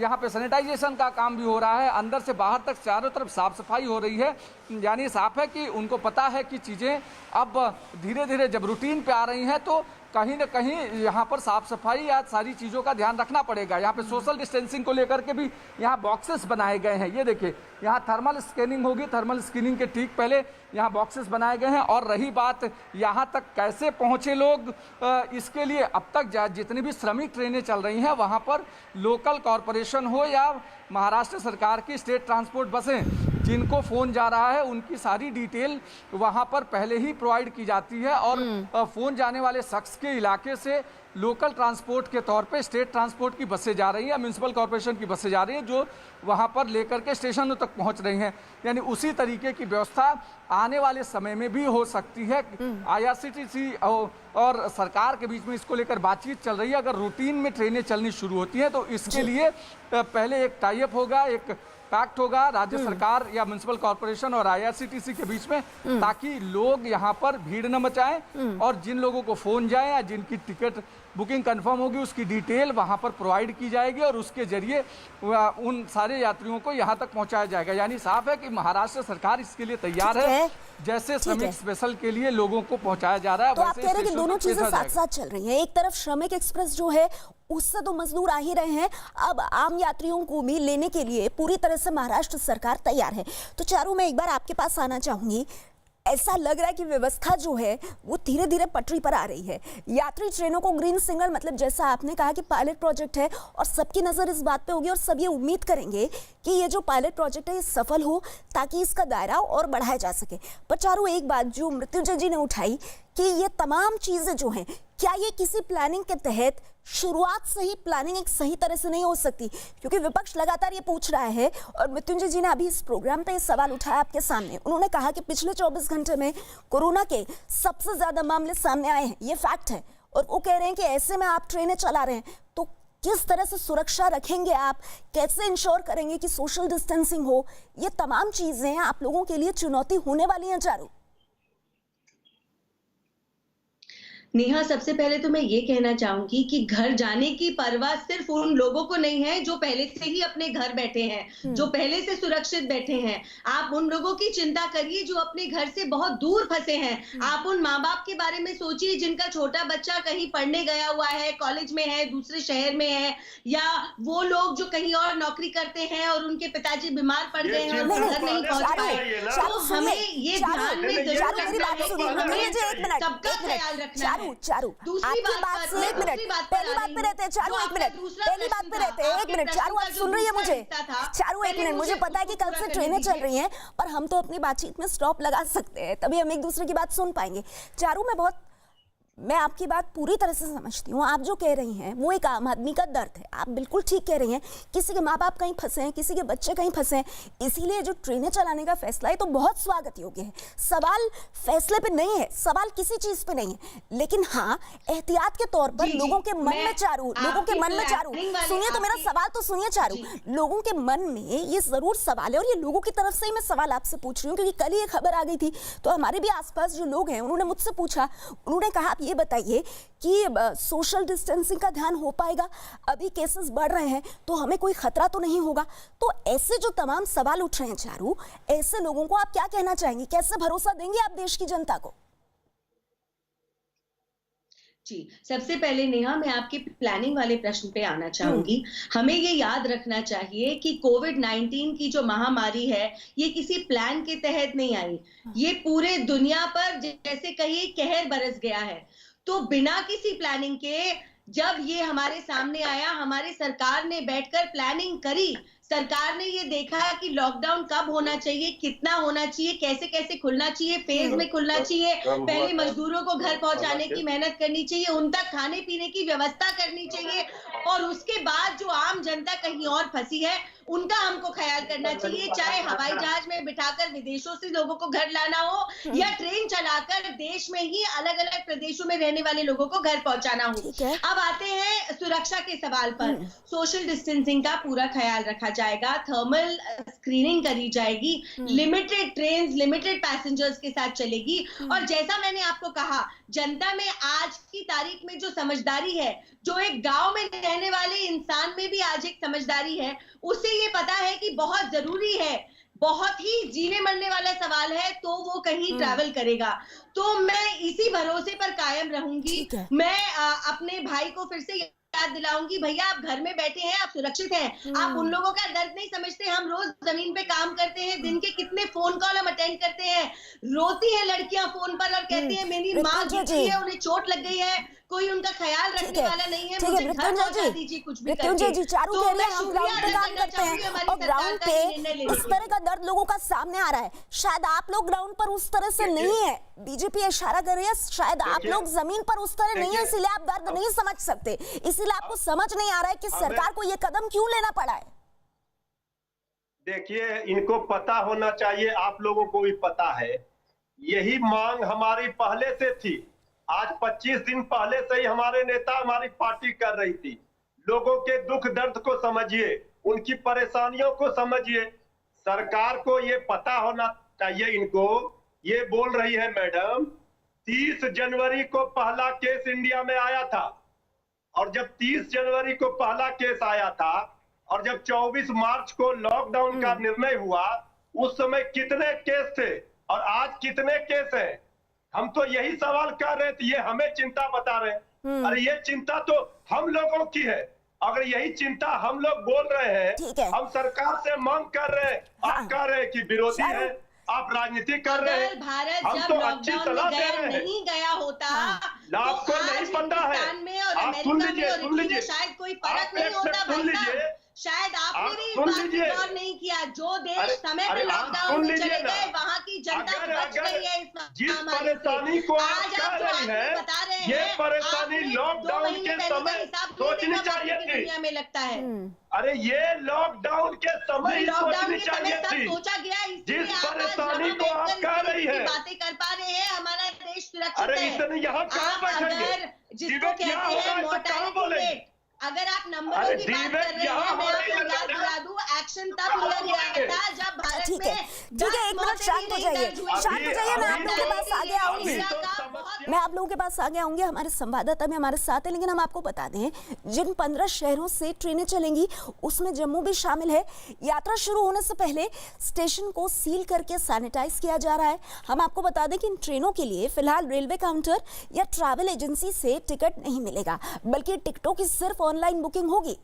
यहाँ पे सैनिटाइजेशन का काम भी हो रहा है, अंदर से बाहर तक चारों तरफ साफ सफाई हो रही है। यानी साफ है कि उनको पता है कि चीज़ें अब धीरे धीरे जब रूटीन पे आ रही हैं तो कहीं ना कहीं यहाँ पर साफ सफाई या सारी चीज़ों का ध्यान रखना पड़ेगा। यहाँ पे सोशल डिस्टेंसिंग को लेकर के भी यहाँ बॉक्सेस बनाए गए हैं। ये देखिए, यहाँ थर्मल स्कैनिंग होगी, थर्मल स्कैनिंग के ठीक पहले यहाँ बॉक्सेस बनाए गए हैं। और रही बात यहाँ तक कैसे पहुँचे लोग, इसके लिए अब तक जितनी भी श्रमिक ट्रेनें चल रही हैं वहाँ पर लोकल कॉरपोरेशन हो या महाराष्ट्र सरकार की स्टेट ट्रांसपोर्ट बसें, जिनको फ़ोन जा रहा है उनकी सारी डिटेल वहाँ पर पहले ही प्रोवाइड की जाती है और फ़ोन जाने वाले शख्स के इलाके से लोकल ट्रांसपोर्ट के तौर पे स्टेट ट्रांसपोर्ट की बसें जा रही हैं, म्यूनसिपल कॉर्पोरेशन की बसें जा रही हैं जो वहाँ पर लेकर के स्टेशनों तक पहुँच रही हैं। यानी उसी तरीके की व्यवस्था आने वाले समय में भी हो सकती है। आईआरसीटीसी और सरकार के बीच में इसको लेकर बातचीत चल रही है। अगर रूटीन में ट्रेनें चलनी शुरू होती हैं तो इसके लिए पहले एक टाई अप होगा, एक पैक्ट होगा राज्य सरकार या म्युनिसिपल कॉर्पोरेशन और आईआरसीटीसी के बीच में, ताकि लोग यहाँ पर भीड़ न मचाएं और जिन लोगों को फोन जाए या जिनकी टिकट बुकिंग कंफर्म होगी उसकी डिटेल वहाँ पर प्रोवाइड की जाएगी और उसके जरिए उन सारे यात्रियों को यहाँ तक पहुँचाया जाएगा। यानी साफ है कि महाराष्ट्र सरकार इसके लिए तैयार है, जैसे श्रमिक स्पेशल के लिए लोगों को पहुँचाया जा रहा है। तो आप कह रहे हैं कि दोनों चीजें साथ साथ चल रही हैं। एक तरफ श्रमिक एक्सप्रेस जो है उससे तो मजदूर आ ही रहे हैं, अब आम यात्रियों को भी लेने के लिए पूरी तरह से महाराष्ट्र सरकार तैयार है। तो चारों, मैं एक बार आपके पास आना चाहूंगी। ऐसा लग रहा है कि व्यवस्था जो है वो धीरे धीरे पटरी पर आ रही है। यात्री ट्रेनों को ग्रीन सिग्नल, मतलब जैसा आपने कहा कि पायलट प्रोजेक्ट है और सबकी नजर इस बात पे होगी और सब ये उम्मीद करेंगे कि ये जो पायलट प्रोजेक्ट है ये सफल हो ताकि इसका दायरा और बढ़ाया जा सके। पर चारों, एक बात जो मृत्युंजय जी ने उठाई कि ये तमाम चीजें जो हैं, क्या ये किसी प्लानिंग के तहत शुरुआत से ही प्लानिंग एक सही तरह से नहीं हो सकती? क्योंकि विपक्ष लगातार ये पूछ रहा है और मृत्युंजय जी ने अभी इस प्रोग्राम पे ये सवाल उठाया आपके सामने। उन्होंने कहा कि पिछले 24 घंटे में कोरोना के सबसे ज्यादा मामले सामने आए हैं, ये फैक्ट है, और वो कह रहे हैं कि ऐसे में आप ट्रेनें चला रहे हैं, तो किस तरह से सुरक्षा रखेंगे आप, कैसे इंश्योर करेंगे कि सोशल डिस्टेंसिंग हो? ये तमाम चीजें आप लोगों के लिए चुनौती होने वाली हैं चारू। नेहा, सबसे पहले तो मैं ये कहना चाहूंगी कि घर जाने की परवाह सिर्फ उन लोगों को नहीं है जो पहले से ही अपने घर बैठे हैं, जो पहले से सुरक्षित बैठे हैं। आप उन लोगों की चिंता करिए जो अपने घर से बहुत दूर फंसे हैं। आप उन माँ बाप के बारे में सोचिए जिनका छोटा बच्चा कहीं पढ़ने गया हुआ है, कॉलेज में है, दूसरे शहर में है, या वो लोग जो कहीं और नौकरी करते हैं और उनके पिताजी बीमार पड़ गए हैं और घर नहीं पहुंच पाए। तो हमें ये ध्यान में जरूर सबका ख्याल रखना है। चारू, आपकी बात से एक मिनट, पहली बात पे रहते हैं चारू, एक मिनट, पहली बात पे रहते हैं, एक मिनट चारू, आप सुन रही है मुझे? चारू एक मिनट, मुझे पता है कि कल से ट्रेनें चल रही हैं, पर हम तो अपनी बातचीत में स्टॉप लगा सकते हैं, तभी हम एक दूसरे की बात सुन पाएंगे। चारू, मैं आपकी बात पूरी तरह से समझती हूँ। आप जो कह रही हैं वो एक आम आदमी का दर्द है, आप बिल्कुल ठीक कह रही हैं। किसी के माँ बाप कहीं फंसे हैं, किसी के बच्चे कहीं फंसे हैं, इसीलिए जो ट्रेनें चलाने का फैसला है तो बहुत स्वागत योग्य है। सवाल फैसले पे नहीं है, सवाल किसी चीज पे नहीं है, लेकिन हाँ एहतियात के तौर पर लोगों के मन में चारू, लोगों के मन में चारू, सुनिए तो मेरा सवाल तो सुनिए चारू, लोगों के मन में ये जरूर सवाल है, और ये लोगों की तरफ से ही मैं सवाल आपसे पूछ रही हूँ, क्योंकि कल ही एक खबर आ गई थी, तो हमारे भी आसपास जो लोग हैं उन्होंने मुझसे पूछा, उन्होंने कहा आप ये बताइए कि सोशल डिस्टेंसिंग का ध्यान हो पाएगा? अभी केसेस बढ़ रहे हैं तो हमें कोई खतरा तो नहीं होगा? तो ऐसे जो तमाम सवाल उठ रहे हैं चारू, ऐसे लोगों को आप क्या कहना चाहेंगे, कैसे भरोसा देंगे आप देश की जनता को? जी, सबसे पहले नेहा मैं आपके प्लानिंग वाले प्रश्न पे आना चाहूंगी। हमें ये याद रखना चाहिए कि कोविड-19 की जो महामारी है ये किसी प्लान के तहत नहीं आई, ये पूरे दुनिया पर जैसे कहिए कहर बरस गया है। तो बिना किसी प्लानिंग के जब ये हमारे सामने आया, हमारे सरकार ने बैठकर प्लानिंग करी। सरकार ने ये देखा कि लॉकडाउन कब होना चाहिए, कितना होना चाहिए, कैसे कैसे खुलना चाहिए, फेज में खुलना चाहिए, पहले मजदूरों को घर पहुंचाने की मेहनत करनी चाहिए, उन तक खाने पीने की व्यवस्था करनी चाहिए, और उसके बाद जो आम जनता कहीं और फंसी है उनका हमको ख्याल करना चाहिए। चाहे हवाई जहाज में बिठाकर विदेशों से लोगों को घर लाना हो या ट्रेन चलाकर देश में ही अलग अलग प्रदेशों में रहने वाले लोगों को घर पहुंचाना हो। अब आते हैं सुरक्षा के सवाल पर। सोशल डिस्टेंसिंग का पूरा ख्याल रखा जाएगा, थर्मल स्क्रीनिंग करी जाएगी, लिमिटेड ट्रेन लिमिटेड पैसेंजर्स के साथ चलेगी, और जैसा मैंने आपको कहा जनता में आज की तारीख में जो समझदारी है, जो एक गांव में रहने वाले इंसान में भी आज एक समझदारी है, उसे ये पता है कि बहुत जरूरी है, बहुत ही जीने मरने वाला सवाल है, तो वो कहीं ट्रैवल करेगा। तो मैं इसी भरोसे पर कायम रहूंगी। मैं अपने भाई को फिर से याद दिलाऊंगी, भैया आप घर में बैठे हैं, आप सुरक्षित हैं, आप उन लोगों का दर्द नहीं समझते। हम रोज जमीन पे काम करते हैं, दिन के कितने फोन कॉल हम अटेंड करते हैं, रोती है लड़कियां फोन पर और कहती है मेरी माँ गिरी है, उन्हें चोट लग गई है, कोई उनका ख्याल रखने वाला नहीं है, मुझे घर पहुंचा दीजिए कुछ भी करके। चारू कह रहे हैं हम ग्राउंड पे काम करते हैं और ग्राउंड पे इस तरह का दर्द लोगों का सामने आ रहा है। शायद आप लोग ग्राउंड पर उस तरह से नहीं है, बीजेपी इशारा कर रही है, शायद आप लोग जमीन पर उस तरह नहीं है, इसलिए आप दर्द नहीं समझ सकते, इसीलिए आपको समझ नहीं आ रहा है कि सरकार को ये कदम क्यों लेना पड़ा है। देखिए, इनको पता होना चाहिए, आप लोगों को भी पता है, यही मांग हमारी पहले से थी। आज 25 दिन पहले से ही हमारे नेता हमारी पार्टी कर रही थी। लोगों के दुख दर्द को समझिए, उनकी परेशानियों को समझिए। सरकार को ये पता होना चाहिए, इनको ये बोल रही है मैडम 30 जनवरी को पहला केस इंडिया में आया था, और जब 30 जनवरी को पहला केस आया था और जब 24 मार्च को लॉकडाउन का निर्णय हुआ, उस समय कितने केस थे और आज कितने केस हैं? हम तो यही सवाल कर रहे थे, ये हमें चिंता बता रहे हैं। अरे ये चिंता तो हम लोगों की है। अगर यही चिंता हम लोग बोल रहे हैं, हम सरकार से मांग कर रहे हैं, आप कह रहे हैं कि विरोधी है, आप राजनीति कर रहे हैं। भारत हम तो अच्छी सलाह दे रहे हैं। नहीं गया होता आपको नहीं पता है, आप सुन लीजिए, शायद कोई फर्क नहीं होता भाई, शायद आपने भी इस बात पर गौर नहीं किया। जो देश समय पे लॉकडाउन में चले गए, वहाँ की जनता बच गई है इस जिस परेशानी को आप कह रही हैं, ये परेशानी लॉकडाउन के समय सोचनी चाहिए थी। दुनिया में लगता है, अरे ये लॉकडाउन के समय सोचनी चाहिए थी। सोचा गया, जिस परेशानी को आप कह रही है, बातें कर पा रहे हैं, हमारा देश सुरक्षित है। अरे इतने यहाँ कहाँ बैठेंगे? जिसको कहते हैं मोर्टेलिटी रेट। अगर आप नंबरों की बात कर रहे हैं, मैं आपको याद दिला दूं, एक्शन तब लिया गया था जब भारत ठीक में है, एक मिनट शांत हो जाइए, शांत हो जाइए। मैं आप लोगों के पास आगे आऊंगी, मैं आप लोगों के पास आगे आऊंगी। हमारे संवाददाता भी हमारे साथ है, लेकिन हम आपको बता दें जिन 15 शहरों से ट्रेनें चलेंगी उसमें जम्मू भी शामिल है। यात्रा शुरू होने से पहले स्टेशन को सील करके सैनिटाइज किया जा रहा है। हम आपको बता दें कि इन ट्रेनों के लिए फिलहाल रेलवे काउंटर या ट्रैवल एजेंसी से टिकट नहीं मिलेगा, बल्कि टिकटों की सिर्फ ऑनलाइन बुकिंग होगी।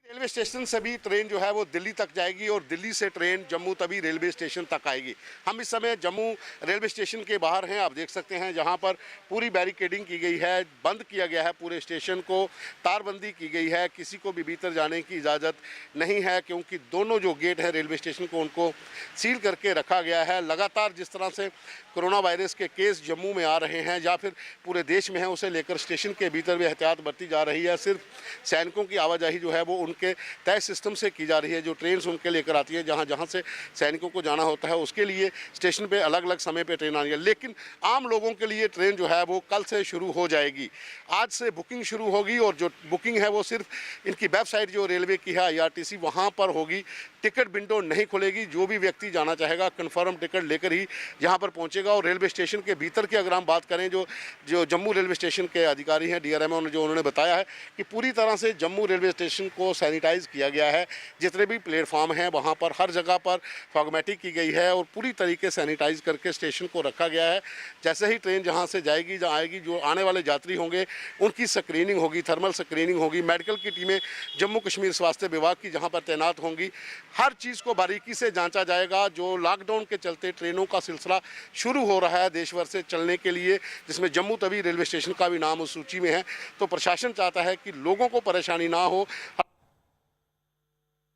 रेलवे स्टेशन से भी ट्रेन जो है वो दिल्ली तक जाएगी और दिल्ली से ट्रेन जम्मू तभी रेलवे स्टेशन तक आएगी। हम इस समय जम्मू रेलवे स्टेशन के बाहर हैं, आप देख सकते हैं, जहां पर पूरी बैरिकेडिंग की गई है, बंद किया गया है पूरे स्टेशन को, तारबंदी की गई है, किसी को भी भीतर जाने की इजाज़त नहीं है, क्योंकि दोनों जो गेट हैं रेलवे स्टेशन को उनको सील करके रखा गया है। लगातार जिस तरह से कोरोना वायरस के केस जम्मू में आ रहे हैं या फिर पूरे देश में हैं, उसे लेकर स्टेशन के भीतर भी एहतियात बरती जा रही है। सिर्फ सैनिकों की आवाजाही जो है वो उनके तय सिस्टम से की जा रही है, जो ट्रेन उनके लेकर आती है, जहां जहां से सैनिकों को जाना होता है उसके लिए स्टेशन पे अलग अलग समय पे ट्रेन आ रही है। लेकिन आम लोगों के लिए ट्रेन जो है वो कल से शुरू हो जाएगी। आज से बुकिंग शुरू होगी और जो बुकिंग है वो सिर्फ इनकी वेबसाइट जो रेलवे की है IRTC वहाँ पर होगी। टिकट विंडो नहीं खुलेगी, जो भी व्यक्ति जाना चाहेगा कन्फर्म टिकट लेकर ही यहाँ पर पहुँचेगा। और रेलवे स्टेशन के भीतर की अगर हम बात करें, जो जम्मू रेलवे स्टेशन के अधिकारी हैं DRMO जो उन्होंने बताया है कि पूरी तरह से जम्मू रेलवे स्टेशन को सैनिटाइज किया गया है। जितने भी प्लेटफॉर्म हैं वहाँ पर हर जगह पर फॉर्मेटिंग की गई है और पूरी तरीके से सैनिटाइज करके स्टेशन को रखा गया है। जैसे ही ट्रेन जहाँ से जाएगी जहाँ आएगी, जो आने वाले यात्री होंगे उनकी स्क्रीनिंग होगी, थर्मल स्क्रीनिंग होगी। मेडिकल की टीमें जम्मू कश्मीर स्वास्थ्य विभाग की जहाँ पर तैनात होंगी। हर चीज़ को बारीकी से जांचा जाएगा। जो लॉकडाउन के चलते ट्रेनों का सिलसिला शुरू हो रहा है देश भर से चलने के लिए, जिसमें जम्मू तवी रेलवे स्टेशन का भी नाम उस सूची में है, तो प्रशासन चाहता है कि लोगों को परेशानी ना हो।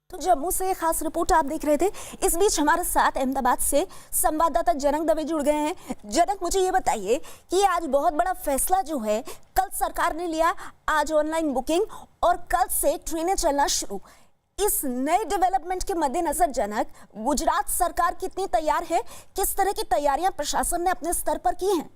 तो जम्मू से खास रिपोर्ट आप देख रहे थे। इस बीच हमारे साथ अहमदाबाद से संवाददाता जनक दवे जुड़ गए हैं। जनक, मुझे ये बताइए कि आज बहुत बड़ा फैसला जो है कल सरकार ने लिया, आज ऑनलाइन बुकिंग और कल से ट्रेनें चलना शुरू। इस नए डेवलपमेंट के मद्देनजर जनक, गुजरात सरकार कितनी तैयार है, किस तरह की तैयारियां प्रशासन ने अपने स्तर पर की हैं?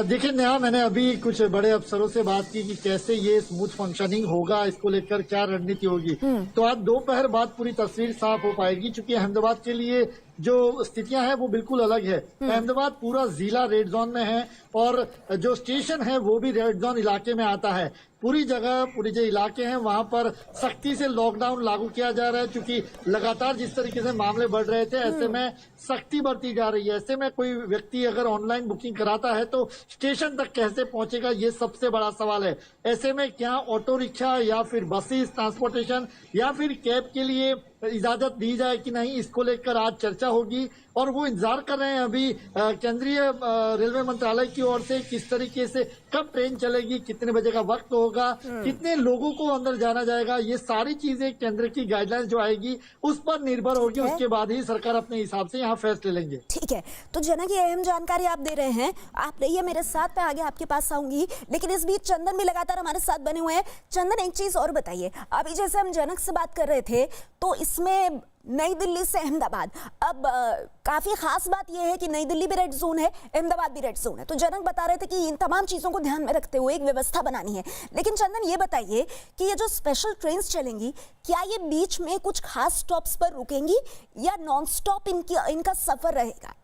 देखिए नेहा, मैंने अभी कुछ बड़े अफसरों से बात की कि कैसे ये स्मूथ फंक्शनिंग होगा, इसको लेकर क्या रणनीति होगी। तो आज दोपहर बाद पूरी तस्वीर साफ हो पाएगी, क्योंकि अहमदाबाद के लिए जो स्थितियां हैं वो बिल्कुल अलग है। अहमदाबाद पूरा जिला रेड जोन में है और जो स्टेशन है वो भी रेड जोन इलाके में आता है। पूरी जगह, पूरे जो इलाके हैं वहां पर सख्ती से लॉकडाउन लागू किया जा रहा है, क्योंकि लगातार जिस तरीके से मामले बढ़ रहे थे, ऐसे में सख्ती बरती जा रही है। ऐसे में कोई व्यक्ति अगर ऑनलाइन बुकिंग कराता है तो स्टेशन तक कैसे पहुंचेगा, ये सबसे बड़ा सवाल है। ऐसे में क्या ऑटो रिक्शा या फिर बसेस ट्रांसपोर्टेशन या फिर कैब के लिए इजाजत दी जाए कि नहीं, इसको लेकर आज चर्चा होगी। और वो इंतजार कर रहे हैं अभी केंद्रीय रेलवे मंत्रालय की ओर से किस तरीके से कब ट्रेन चलेगी, कितने बजे का वक्त होगा, कितने लोगों को अंदर जाना जाएगा। ये सारी चीजें केंद्र की गाइडलाइंस जो आएगी उस पर निर्भर होगी। उसके बाद ही सरकार अपने हिसाब से यहाँ फैसले लेंगे। ठीक है, तो जनक ये अहम जानकारी आप दे रहे हैं, आप रहिए मेरे साथ, मैं आगे आपके पास आऊंगी। लेकिन इस बीच चंदन भी लगातार हमारे साथ बने हुए हैं। चंदन, एक चीज और बताइए, अभी जैसे हम जनक से बात कर रहे थे तो इसमें नई दिल्ली से अहमदाबाद, अब काफी खास बात यह है कि नई दिल्ली भी रेड जोन है, अहमदाबाद भी रेड जोन है। तो जनक बता रहे थे कि इन तमाम चीजों को ध्यान में रखते हुए एक व्यवस्था बनानी है। लेकिन चंदन ये बताइए कि ये जो स्पेशल ट्रेन चलेंगी, क्या ये बीच में कुछ खास स्टॉप्स पर रुकेंगी या नॉन स्टॉप इनका सफर रहेगा?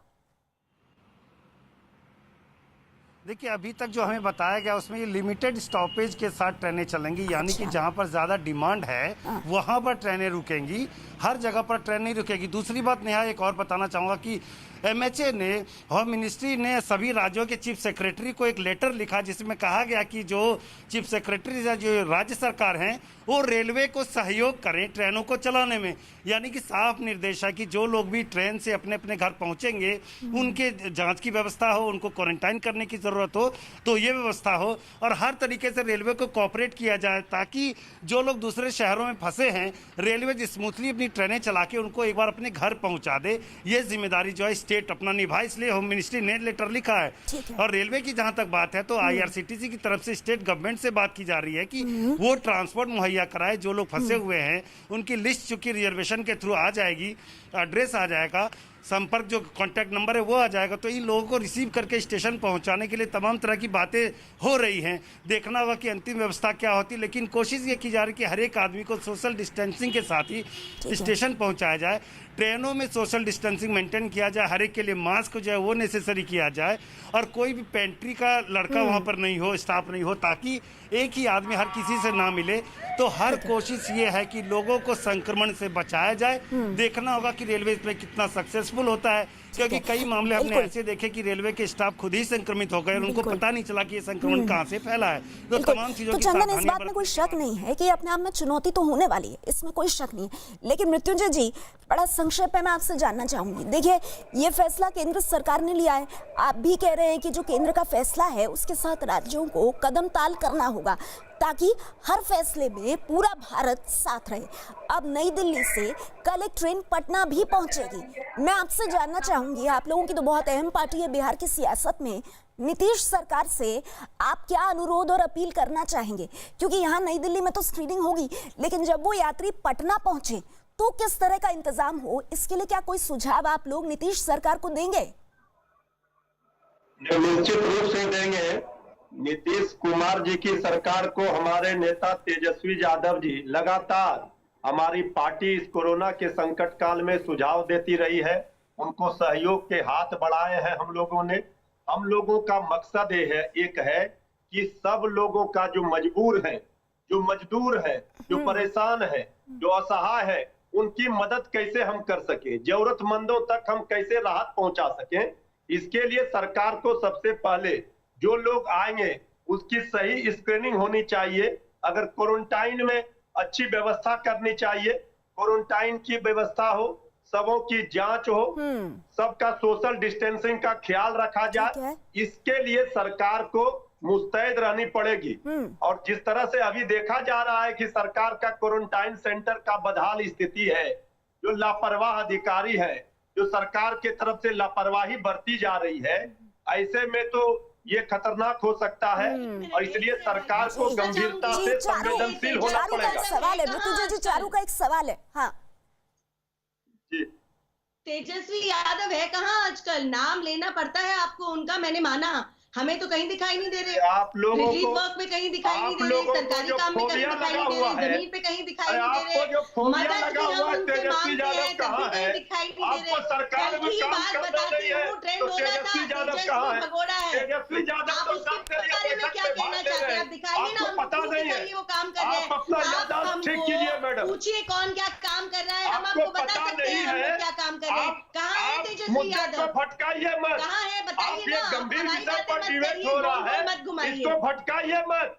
देखिए, अभी तक जो हमें बताया गया उसमें ये लिमिटेड स्टॉपेज के साथ ट्रेनें चलेंगी, यानी कि जहां पर ज़्यादा डिमांड है वहां पर ट्रेनें रुकेंगी, हर जगह पर ट्रेन नहीं रुकेगी। दूसरी बात नेहा, एक और बताना चाहूँगा कि MHA ने, होम मिनिस्ट्री ने सभी राज्यों के चीफ सेक्रेटरी को एक लेटर लिखा जिसमें कहा गया कि जो चीफ सेक्रेटरी या जो राज्य सरकार हैं वो रेलवे को सहयोग करें ट्रेनों को चलाने में। यानी कि साफ निर्देश है कि जो लोग भी ट्रेन से अपने अपने घर पहुंचेंगे उनके जांच की व्यवस्था हो, उनको क्वारंटाइन करने की ज़रूरत हो तो ये व्यवस्था हो, और हर तरीके से रेलवे को कोऑपरेट किया जाए ताकि जो लोग दूसरे शहरों में फंसे हैं रेलवे स्मूथली अपनी ट्रेनें चला के उनको एक बार अपने घर पहुंचा दे। ये जिम्मेदारी जो है स्टेट अपना निभाए, इसलिए होम मिनिस्ट्री ने लेटर लिखा है। और रेलवे की जहां तक बात है तो IRCTC की तरफ से स्टेट गवर्नमेंट से बात की जा रही है कि वो ट्रांसपोर्ट मुहैया कराए। जो लोग फंसे हुए हैं उनकी लिस्ट चूंकि रिजर्वेशन के थ्रू आ जाएगी, एड्रेस आ जाएगा, संपर्क जो कांटेक्ट नंबर है वो आ जाएगा, तो इन लोगों को रिसीव करके स्टेशन पहुंचाने के लिए तमाम तरह की बातें हो रही हैं। देखना होगा कि अंतिम व्यवस्था क्या होती है, लेकिन कोशिश ये की जा रही है कि हर एक आदमी को सोशल डिस्टेंसिंग के साथ ही स्टेशन पहुंचाया जाए। ट्रेनों में सोशल डिस्टेंसिंग मेंटेन किया जाए, हर एक के लिए मास्क जो है वो नेसेसरी किया जाए, और कोई भी पेंट्री का लड़का वहाँ पर नहीं हो, स्टाफ नहीं हो, ताकि एक ही आदमी हर किसी से ना मिले। तो हर कोशिश ये है कि लोगों को संक्रमण से बचाया जाए। देखना होगा कि रेलवे इसमें कितना सक्सेसफुल होता है, क्योंकि कई मामले हमने ऐसे देखे कि रेलवे के स्टाफ खुद ही संक्रमित हो गए और उनको पता नहीं चला कि ये संक्रमण कहाँ से फैला है। तो तमाम चीजों की चंदन, इस बात में कोई शक नहीं है कि अपने आप में चुनौती तो होने वाली है, इसमें कोई शक नहीं है। लेकिन मृत्युंजय जी, बड़ा संक्षेप में मैं आपसे जानना चाहूंगी। देखिए, ये फैसला केंद्र सरकार ने लिया है, आप भी कह रहे हैं कि जो केंद्र का फैसला है उसके साथ राज्यों को कदम ताल करना होगा ताकि हर फैसले में पूरा भारत साथ रहे। अब नई दिल्ली से कल एक ट्रेन पटना भी पहुंचेगी। मैं आपसे जानना चाहूंगी, आप लोगों की तो बहुत अहम पार्टी है बिहार की सियासत में, नीतीश सरकार से आप क्या अनुरोध और अपील करना चाहेंगे? क्योंकि यहाँ नई दिल्ली में तो स्क्रीनिंग होगी, लेकिन जब वो यात्री पटना पहुंचे तो किस तरह का इंतजाम हो, इसके लिए क्या कोई सुझाव आप लोग नीतीश सरकार को देंगे? निश्चित रूप से देंगे। नीतीश कुमार जी की सरकार को हमारे नेता तेजस्वी यादव जी लगातार हमारी पार्टी इस कोरोना के संकट काल में सुझाव देती रही है, उनको सहयोग के हाथ बढ़ाए हैं हम लोगों ने। हम लोगों का मकसद एक है कि सब लोगों का जो मजबूर है, जो मजदूर है, जो परेशान है, जो असहाय है, उनकी मदद कैसे हम कर सके, जरूरतमंदों तक हम कैसे राहत पहुंचा सकें। इसके लिए सरकार को सबसे पहले जो लोग आएंगे उसकी सही स्क्रीनिंग होनी चाहिए। अगर क्वारंटाइन में अच्छी व्यवस्था करनी चाहिए, क्वारंटाइन की व्यवस्था हो, सबों की जांच हो, सबका सोशल डिस्टेंसिंग का ख्याल रखा जाए। इसके लिए सरकार को मुस्तैद रहनी पड़ेगी। और जिस तरह से अभी देखा जा रहा है कि सरकार का क्वारंटाइन सेंटर का बदहाल स्थिति है, जो लापरवाह अधिकारी है, जो सरकार के तरफ से लापरवाही बरती जा रही है, ऐसे में तो ये खतरनाक हो सकता है और इसलिए सरकार को गंभीरता से संवेदनशील होना पड़ेगा। सवाल है मृत्युंजय जी, चारू का एक सवाल है। हाँ जी, तेजस्वी यादव है कहाँ आजकल? नाम लेना पड़ता है आपको उनका, मैंने माना, हमें तो कहीं दिखाई नहीं दे रहे। आप लोगों रिलीफ को, वर्क में कहीं दिखाई नहीं दे रहे, सरकारी काम में कहीं दिखाई नहीं दे रहे, जमीन पे कहीं दिखाई नहीं दे रहे, मदद भी हम उनसे मांगते हैं तब भी कहीं दिखाई नहीं दे रहे। कल की बात बताती हूँ, ट्रेंड हो रहा था, तेजस्वी भगोड़ा है। आप उसके बारे में क्या कहना चाहते हैं? आप दिखाइए ना, हम दिखाइए वो काम कर रहे हैं। आप हमको पूछिए कौन क्या काम कर रहा है, हम आपको बता सकते हैं हम क्या काम कर रहे हैं। कहाँ है तेजस्वी यादव? भटकाइए मत, कहाँ है बताइए ना। गंभीर हमारी विषय बातें पर मत डिबेट करिए, हो रहा है, मत घुमाइए। इसको भटकाइए मत,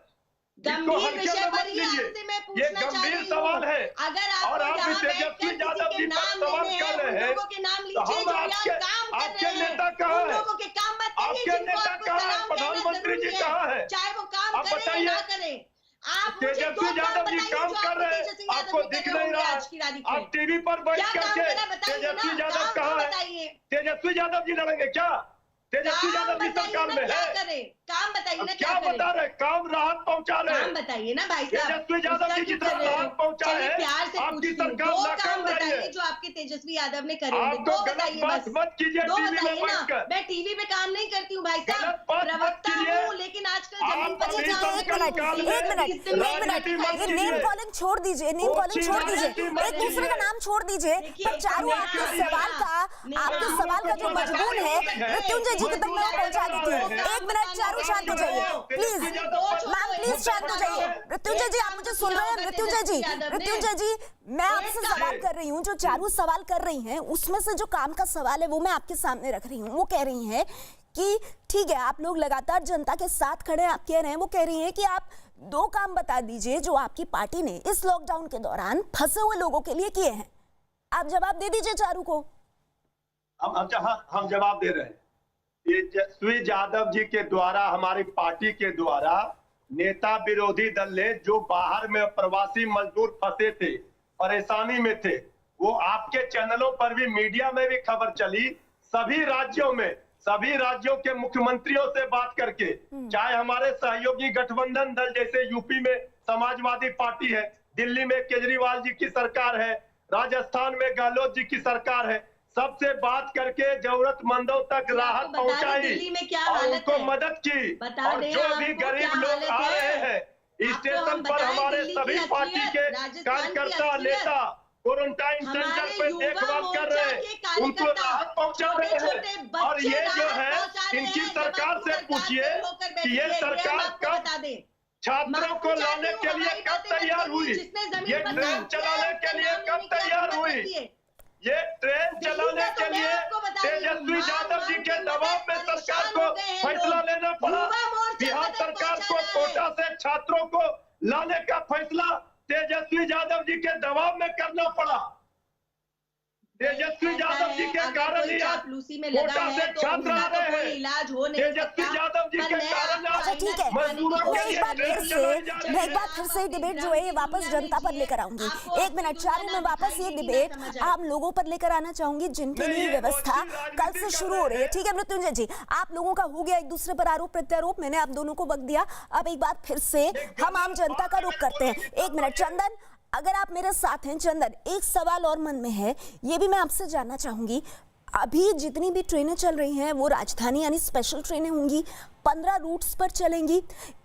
गंभीर विषय पर ही आपसे मैं ये पूछना चाह गंभीर रही सवाल है। हूँ। अगर और आप आप यहाँ तेजस्वी बैठकर यादव किसी जी के पर नाम सवाल लेने कर हैं, रहे उन हैं, लोगों के नाम तो लीजिए हम जो यहाँ काम कर आपके रहे नेता हैं, कहाँ उन है? लोगों के काम मत करिए आपके जिनको नेता आपको कहाँ है? सलाम देना प्रधानमंत्री जी जरूरी कहाँ है, है? चाहे वो काम आप करें या बताइए। ना करें। आप मुझे तेजस्वी दो यादव जी बताइए काम जो कर आपके रहे हैं, तेजस्वी यादव आपको ने दिख करे नहीं होंगे रहा आज की तारीख है। में। आप टीवी पर बैठ क्या काम करके करा बताइए ना, तेजस्वी यादव काम कहाँ है? बताइए। तेजस्वी यादव जी लड़ेंगे क्या? तेजस्वी काम यादव जी बताइए सरकार ना में क्या है? करें, काम बताइए अब ना क्या क्या बता करें। रहे? काम राहत पहुंचा रहे काम हैं। बताइए ना भाई साहब, तेजस्वी यादव उसका जी क्यों जितना कर रहे हो? राहत पहुंचा चलिए है, प्यार से आपकी पूछती हूँ, सरकार दो नाकाम काम रही बताइए है। जो आपके तेजस्वी यादव ने करे आप होंगे, तो दो गलत बताइए बात बस, मत कीजिए दो टीवी में बताइए ना। बैठकर। मैं टीवी पे काम नहीं करती हूँ भाई साहब, गलत बात मत प्रवक्ता कीजिए। हूँ, लेकिन आजकल जमीन पर आप ही अभी जाओ। तक काल में एक मिनट, ये नेम कॉलिंग छोड़ दीजिए, नेम कॉलिंग छोड़ दीजिए, एक दूसरे का नाम छोड़ दीजिए। पर चारू, आपके सवाल का जो मजमून है मृत्युंजय जी के तक मैं पहुंचा देती हूँ। एक मिनट चारू, शांत हो जाइए प्लीज, मैम प्लीज शांत हो जाइए। मृत्युंजय जी आप मुझे सुन रहे हैं? मृत्युंजय जी मैं आपसे सवाल कर रही हूँ, जो चारू सवाल कर रही हैं उसमें से जो काम का सवाल है वो मैं आपके सामने रख रही हूँ। वो कह रही हैं कि ठीक है, आप लोग लगातार जनता के साथ खड़े हैं, आप कह रहे हैं, वो कह रही हैं कि आप दो काम बता दीजिए जो आपकी पार्टी ने इस लॉकडाउन के दौरान फंसे हुए लोगों के लिए किए हैं। आप जवाब दे दीजिए चारू को। हम जवाब दे रहे हैं। तेजस्वी यादव जी के द्वारा, हमारी पार्टी के द्वारा नेता विरोधी दल ने जो बाहर में प्रवासी मजदूर फंसे थे, परेशानी में थे, वो आपके चैनलों पर भी, मीडिया में भी खबर चली। सभी राज्यों के मुख्यमंत्रियों से बात करके, चाहे हमारे सहयोगी गठबंधन दल जैसे यूपी में समाजवादी पार्टी है, दिल्ली में केजरीवाल जी की सरकार है, राजस्थान में गहलोत जी की सरकार है, सबसे बात करके जरूरतमंदों तक राहत बता दें पहुंचाई दिल्ली में क्या और हालत उनको है। मदद की। बता और दें जो भी आपको गरीब क्या लोग हालत आ है। रहे हैं आपको स्टेशन हम पर, बताएं हमारे दिल्ली की सभी पार्टी असलियत, के राजस्थान की कार्यकर्ता असलियत। नेता क्वारंटाइन सेंटर हमारे पे युवा देखभाल कर मोर्चा रहे के हैं, उनको कार्यकर्ता, राहत पहुंचा रहे छोटे-छोटे हैं। बच्चे और ये जो राहत है पहुंचा रहे इनकी हैं। सरकार जब से आपको पूछिए सरकार होकर कि बैठी ये है, सरकार हम आपको कब बता दें। छात्रों को लाने के लिए कब तैयार हुई, जिसने जमीन ये पर ट्रेन काम किया है, चलाने उसका के लिए नाम कब लेने की तैयार हिम्मत हुई, होती है। ये ट्रेन दिल्ली चलाने का तो के मैं लिए आपको बता रही हूँ, तेजस्वी यादव जी के मान दबाव में परेशान सरकार हो को गए हैं फैसला लोग। लेना पड़ा। युवा मोर्चा बिहार मदद सरकार पहुंचा को रहा है। कोटा से छात्रों को लाने का फैसला तेजस्वी यादव जी के दबाव में करना पड़ा। तेजस्वी ऐसा यादव जी है, के अगर कारण कोई ही आज चापलूसी में लगा कोटा से है तो छात्र उसका आ तो रहे कोई हैं। इलाज हो नहीं तेजस्वी सकता। यादव जी पर के मैं कारण आपको आज अच्छा, ठीक है। मजदूरों के मैं एक लिए बार ट्रेन फिर चलाई से जा रही मैं एक है। बार फिर से डिबेट जो है ये वापस जनता पर लेकर आऊंगी। एक मिनट, चारों में वापस ये डिबेट आम लोगों पर लेकर आना चाहूंगी जिनके नहीं, लिए ये व्यवस्था कौन सी राजनीति कल से कर शुरू रहे हो रही है। हैं? ठीक है मृत्युंजय जी, आप लोगों का हो गया एक दूसरे पर आरोप प्रत्यारोप, मैंने आप दोनों को वक्त दिया। अब एक बार फिर से हम आम जनता का रुख करते हैं। एक मिनट चंदन, अगर आप मेरे साथ हैं। चंदन, एक सवाल और मन में है, ये भी मैं आपसे जानना चाहूंगी। अभी जितनी भी ट्रेनें चल रही हैं वो राजधानी यानी स्पेशल ट्रेनें होंगी, 15 रूट्स पर चलेंगी।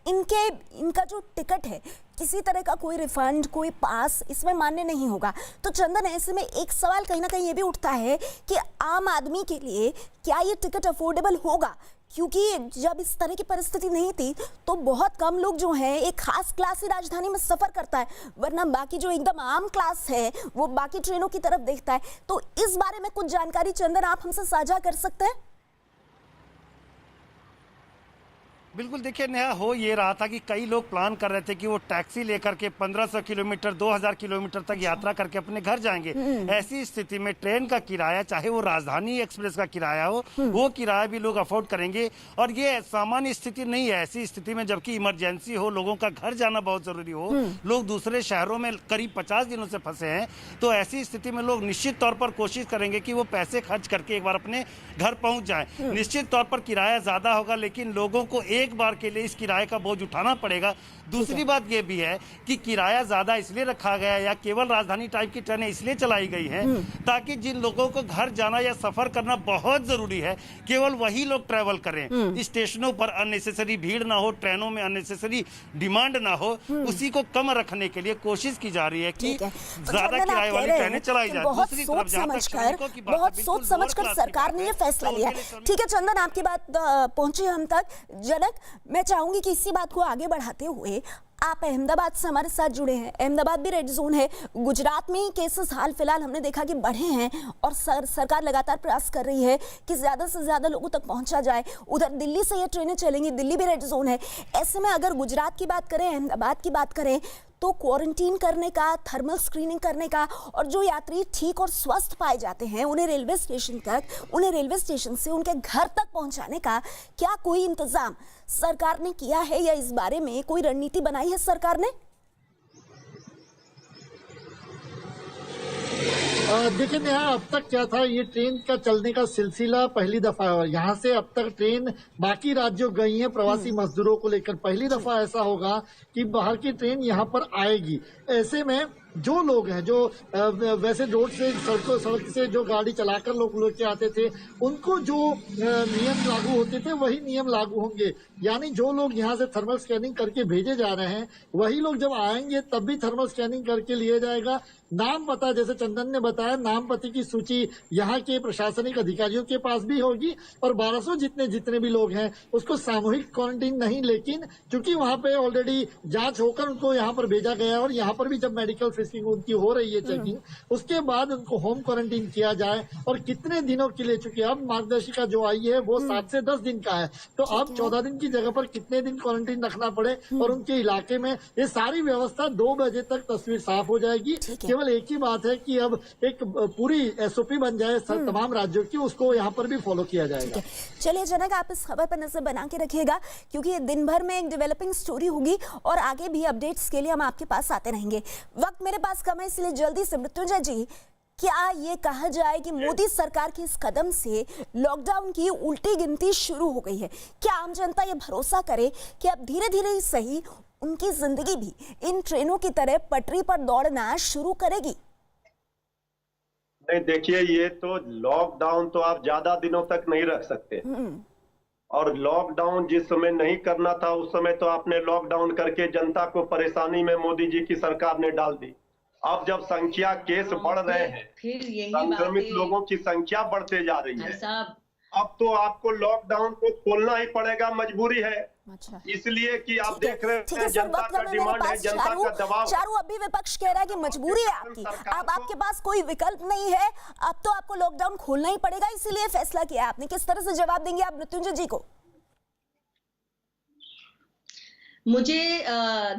इनका जो टिकट है किसी तरह का कोई रिफंड, कोई पास इसमें मान्य नहीं होगा। तो चंदन, ऐसे में एक सवाल कहीं ना कहीं ये भी उठता है कि आम आदमी के लिए क्या ये टिकट अफोर्डेबल होगा? क्योंकि जब इस तरह की परिस्थिति नहीं थी तो बहुत कम लोग जो हैं एक खास क्लास ही राजधानी में सफर करता है, वरना बाकी जो एकदम आम क्लास है वो बाकी ट्रेनों की तरफ देखता है। तो इस बारे में कुछ जानकारी चंदन आप हमसे साझा कर सकते हैं? बिल्कुल, देखिए नेहा, हो ये रहा था कि कई लोग प्लान कर रहे थे कि वो टैक्सी लेकर के 1500 किलोमीटर 2000 किलोमीटर तक यात्रा करके अपने घर जाएंगे। ऐसी स्थिति में ट्रेन का किराया, चाहे वो राजधानी एक्सप्रेस का किराया हो, वो किराया भी लोग अफोर्ड करेंगे। और ये सामान्य स्थिति नहीं है। ऐसी स्थिति में जबकि इमरजेंसी हो, लोगों का घर जाना बहुत जरूरी हो, लोग दूसरे शहरों में करीब 50 दिनों से फंसे हैं, तो ऐसी स्थिति में लोग निश्चित तौर पर कोशिश करेंगे कि वो पैसे खर्च करके एक बार अपने घर पहुंच जाएं। निश्चित तौर पर किराया ज्यादा होगा, लेकिन लोगों को एक बार के लिए इस किराए का बोझ उठाना पड़ेगा। दूसरी बात यह भी है कि किराया ज्यादा इसलिए रखा गया या केवल राजधानी टाइप की ट्रेनें इसलिए चलाई गई हैं ताकि जिन लोगों को घर जाना या सफर करना बहुत जरूरी है केवल वही लोग ट्रैवल करें। स्टेशनों पर अननेसेसरी भीड़ ना हो, ट्रेनों में अननेसेसरी डिमांड ना हो, उसी को कम रखने के लिए कोशिश की जा रही है कि ज्यादा किराए वाली ट्रेनें चलाई जाए। बहुत दूसरी सोच तरफ जहां तक श्रमिकों की बात है, बहुत बिल्कुल सोच समझकर लोअर क्लास की सरकार बात ने है, ये फैसला तो लिया। उनके लिए श्रमिक- ठीक है चंदन, आपकी बात पहुंची हम तक। जनक, मैं चाहूंगी कि इसी बात को आगे बढ़ाते हुए, आप अहमदाबाद से हमारे साथ जुड़े हैं। अहमदाबाद भी रेड जोन है। गुजरात में केसेस हाल फिलहाल हमने देखा कि बढ़े हैं और सरकार लगातार प्रयास कर रही है कि ज्यादा से ज्यादा लोगों तक पहुंचा जाए। उधर दिल्ली से ये ट्रेनें चलेंगी, दिल्ली भी रेड जोन है। ऐसे में अगर गुजरात की बात करें, अहमदाबाद की बात करें, तो क्वारंटीन करने का, थर्मल स्क्रीनिंग करने का, और जो यात्री ठीक और स्वस्थ पाए जाते हैं उन्हें रेलवे स्टेशन से उनके घर तक पहुंचाने का क्या कोई इंतजाम सरकार ने किया है या इस बारे में कोई रणनीति बनाई है सरकार ने? देखिए नेहा, अब तक क्या था, ये ट्रेन का चलने का सिलसिला पहली दफा है। यहाँ से अब तक ट्रेन बाकी राज्यों गई है प्रवासी मजदूरों को लेकर। पहली दफा ऐसा होगा कि बाहर की ट्रेन यहाँ पर आएगी। ऐसे में जो लोग हैं, जो वैसे रोड से सड़क से जो गाड़ी चलाकर लोग लेके आते थे, उनको जो नियम लागू होते थे वही नियम लागू होंगे। यानी जो लोग यहाँ से थर्मल स्कैनिंग करके भेजे जा रहे हैं वही लोग जब आएंगे तब भी थर्मल स्कैनिंग करके लिया जाएगा। नाम पता, जैसे चंदन ने बताया, नाम पते की सूची यहाँ के प्रशासनिक अधिकारियों के पास भी होगी और 1200 जितने भी लोग हैं उसको सामूहिक क्वारंटीन नहीं, लेकिन चूंकि वहाँ पे ऑलरेडी जांच होकर उनको यहाँ पर भेजा गया और यहाँ पर भी जब मेडिकल फिशिंग उनकी हो रही है चेकिंग, उसके बाद उनको होम क्वारंटीन किया जाए। और कितने दिनों के लिए, चूंकि अब मार्गदर्शिका जो आई है वो 7 से 10 दिन का है, तो अब 14 दिन की जगह पर कितने दिन क्वारंटीन रखना पड़े और उनके इलाके में, ये सारी व्यवस्था 2 बजे तक तस्वीर साफ हो जाएगी। केवल एक ही बात है कि अब एक पूरी एसओपी बन जाए तमाम राज्यों की, उसको यहाँ पर भी फॉलो किया जाएगा। चलिए जनक, आप इस खबर पर नजर बना के रखिएगा क्योंकि ये दिन भर में एक डेवलपिंग स्टोरी होगी और आगे भी अपडेट्स के लिए हम आपके पास आते रहेंगे। वक्त मेरे पास कम है, इसलिए जल्दी से मृत्युंजय जी, क्या ये कहा जाए कि मोदी सरकार के इस कदम से लॉकडाउन की उल्टी गिनती शुरू हो गई है? क्या आम जनता ये भरोसा करे कि अब धीरे धीरे ही सही उनकी जिंदगी भी इन ट्रेनों की तरह पटरी पर दौड़ना शुरू करेगी? नहीं, देखिए, ये तो लॉकडाउन तो आप ज्यादा दिनों तक नहीं रख सकते, और लॉकडाउन जिस समय नहीं करना था उस समय तो आपने लॉकडाउन करके जनता को परेशानी में मोदी जी की सरकार ने डाल दी। अब जब संख्या केस बढ़ रहे हैं, फिर यही संक्रमित बात है लोगों की संख्या बढ़ते जा रही भाई है, साहब। अब तो आपको लॉकडाउन को खोलना ही पड़ेगा, मजबूरी है। अच्छा, इसलिए कि आप देख रहे ठीक हैं है सर, जनता वक्त का में मेरे डिमांड है, पास जनता का दबाव। चारू अभी विपक्ष कह रहा है कि मजबूरी है आपकी, अब आपके पास कोई विकल्प नहीं है, अब तो आपको लॉकडाउन खोलना ही पड़ेगा, इसीलिए फैसला किया आपने। किस तरह से जवाब देंगे आप मृत्युंजय जी को? मुझे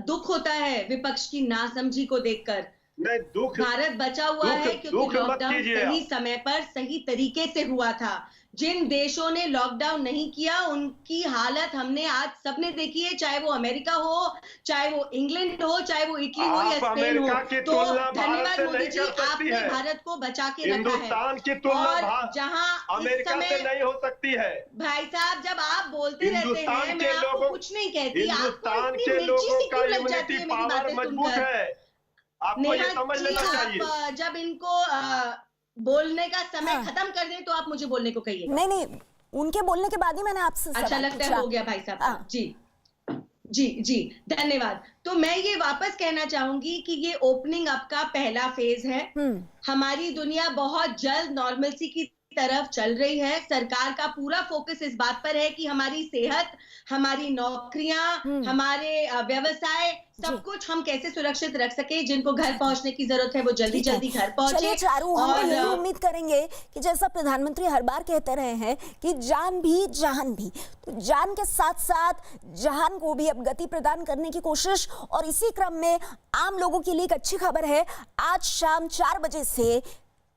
दुख होता है विपक्ष की नासमझी को देखकर। नहीं, दुख, भारत बचा हुआ है क्योंकि लॉकडाउन सही समय पर सही तरीके से हुआ था। जिन देशों ने लॉकडाउन नहीं किया उनकी हालत हमने आज सबने देखी है, चाहे वो अमेरिका हो, चाहे वो इंग्लैंड हो, चाहे वो इटली हो या स्पेन हो। तो धन्यवाद मोदी जी, आपने भारत को बचा के रखा है। हिंदुस्तान की तुलना और जहां इस समय नहीं हो सकती है। भाई साहब, जब आप बोलते रहते हैं, मैं आपको कुछ नहीं कहती, हिंदुस्तान के लोगों का इम्यूनिटी पावर मजबूत है, आपको ये समझ लेना चाहिए। आप जब इनको बोलने का समय खत्म कर दें तो आप मुझे बोलने को कहिए। नहीं, उनके बोलने के बाद ही मैंने आपसे अच्छा लगता है, हो गया भाई साहब। जी, धन्यवाद। तो मैं ये वापस कहना चाहूंगी कि ये ओपनिंग अप का पहला फेज है। हमारी दुनिया बहुत जल्द नॉर्मलसी की तरफ चल रही है। सरकार का पूरा फोकस इस बात पर है कि हमारी सेहत, हमारी नौकरियां, हमारे व्यवसाय, सब कुछ हम कैसे सुरक्षित रख सके। जिनको घर पहुंचने की जरूरत है वो जल्दी जल्दी घर पहुंचे। चलिए चारू, हम यही उम्मीद करेंगे कि जैसा प्रधानमंत्री हर बार कहते रहे हैं कि जान भी जहान भी, तो जान के साथ साथ जहान को भी अब गति प्रदान करने की कोशिश। और इसी क्रम में आम लोगों के लिए एक अच्छी खबर है, आज शाम 4 बजे से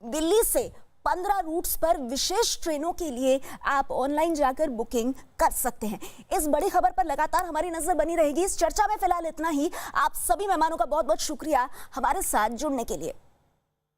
दिल्ली से 15 रूट्स पर विशेष ट्रेनों के लिए आप ऑनलाइन जाकर बुकिंग कर सकते हैं। इस बड़ी खबर पर लगातार हमारी नजर बनी रहेगी। इस चर्चा में फिलहाल इतना ही। आप सभी मेहमानों का बहुत बहुत शुक्रिया हमारे साथ जुड़ने के लिए।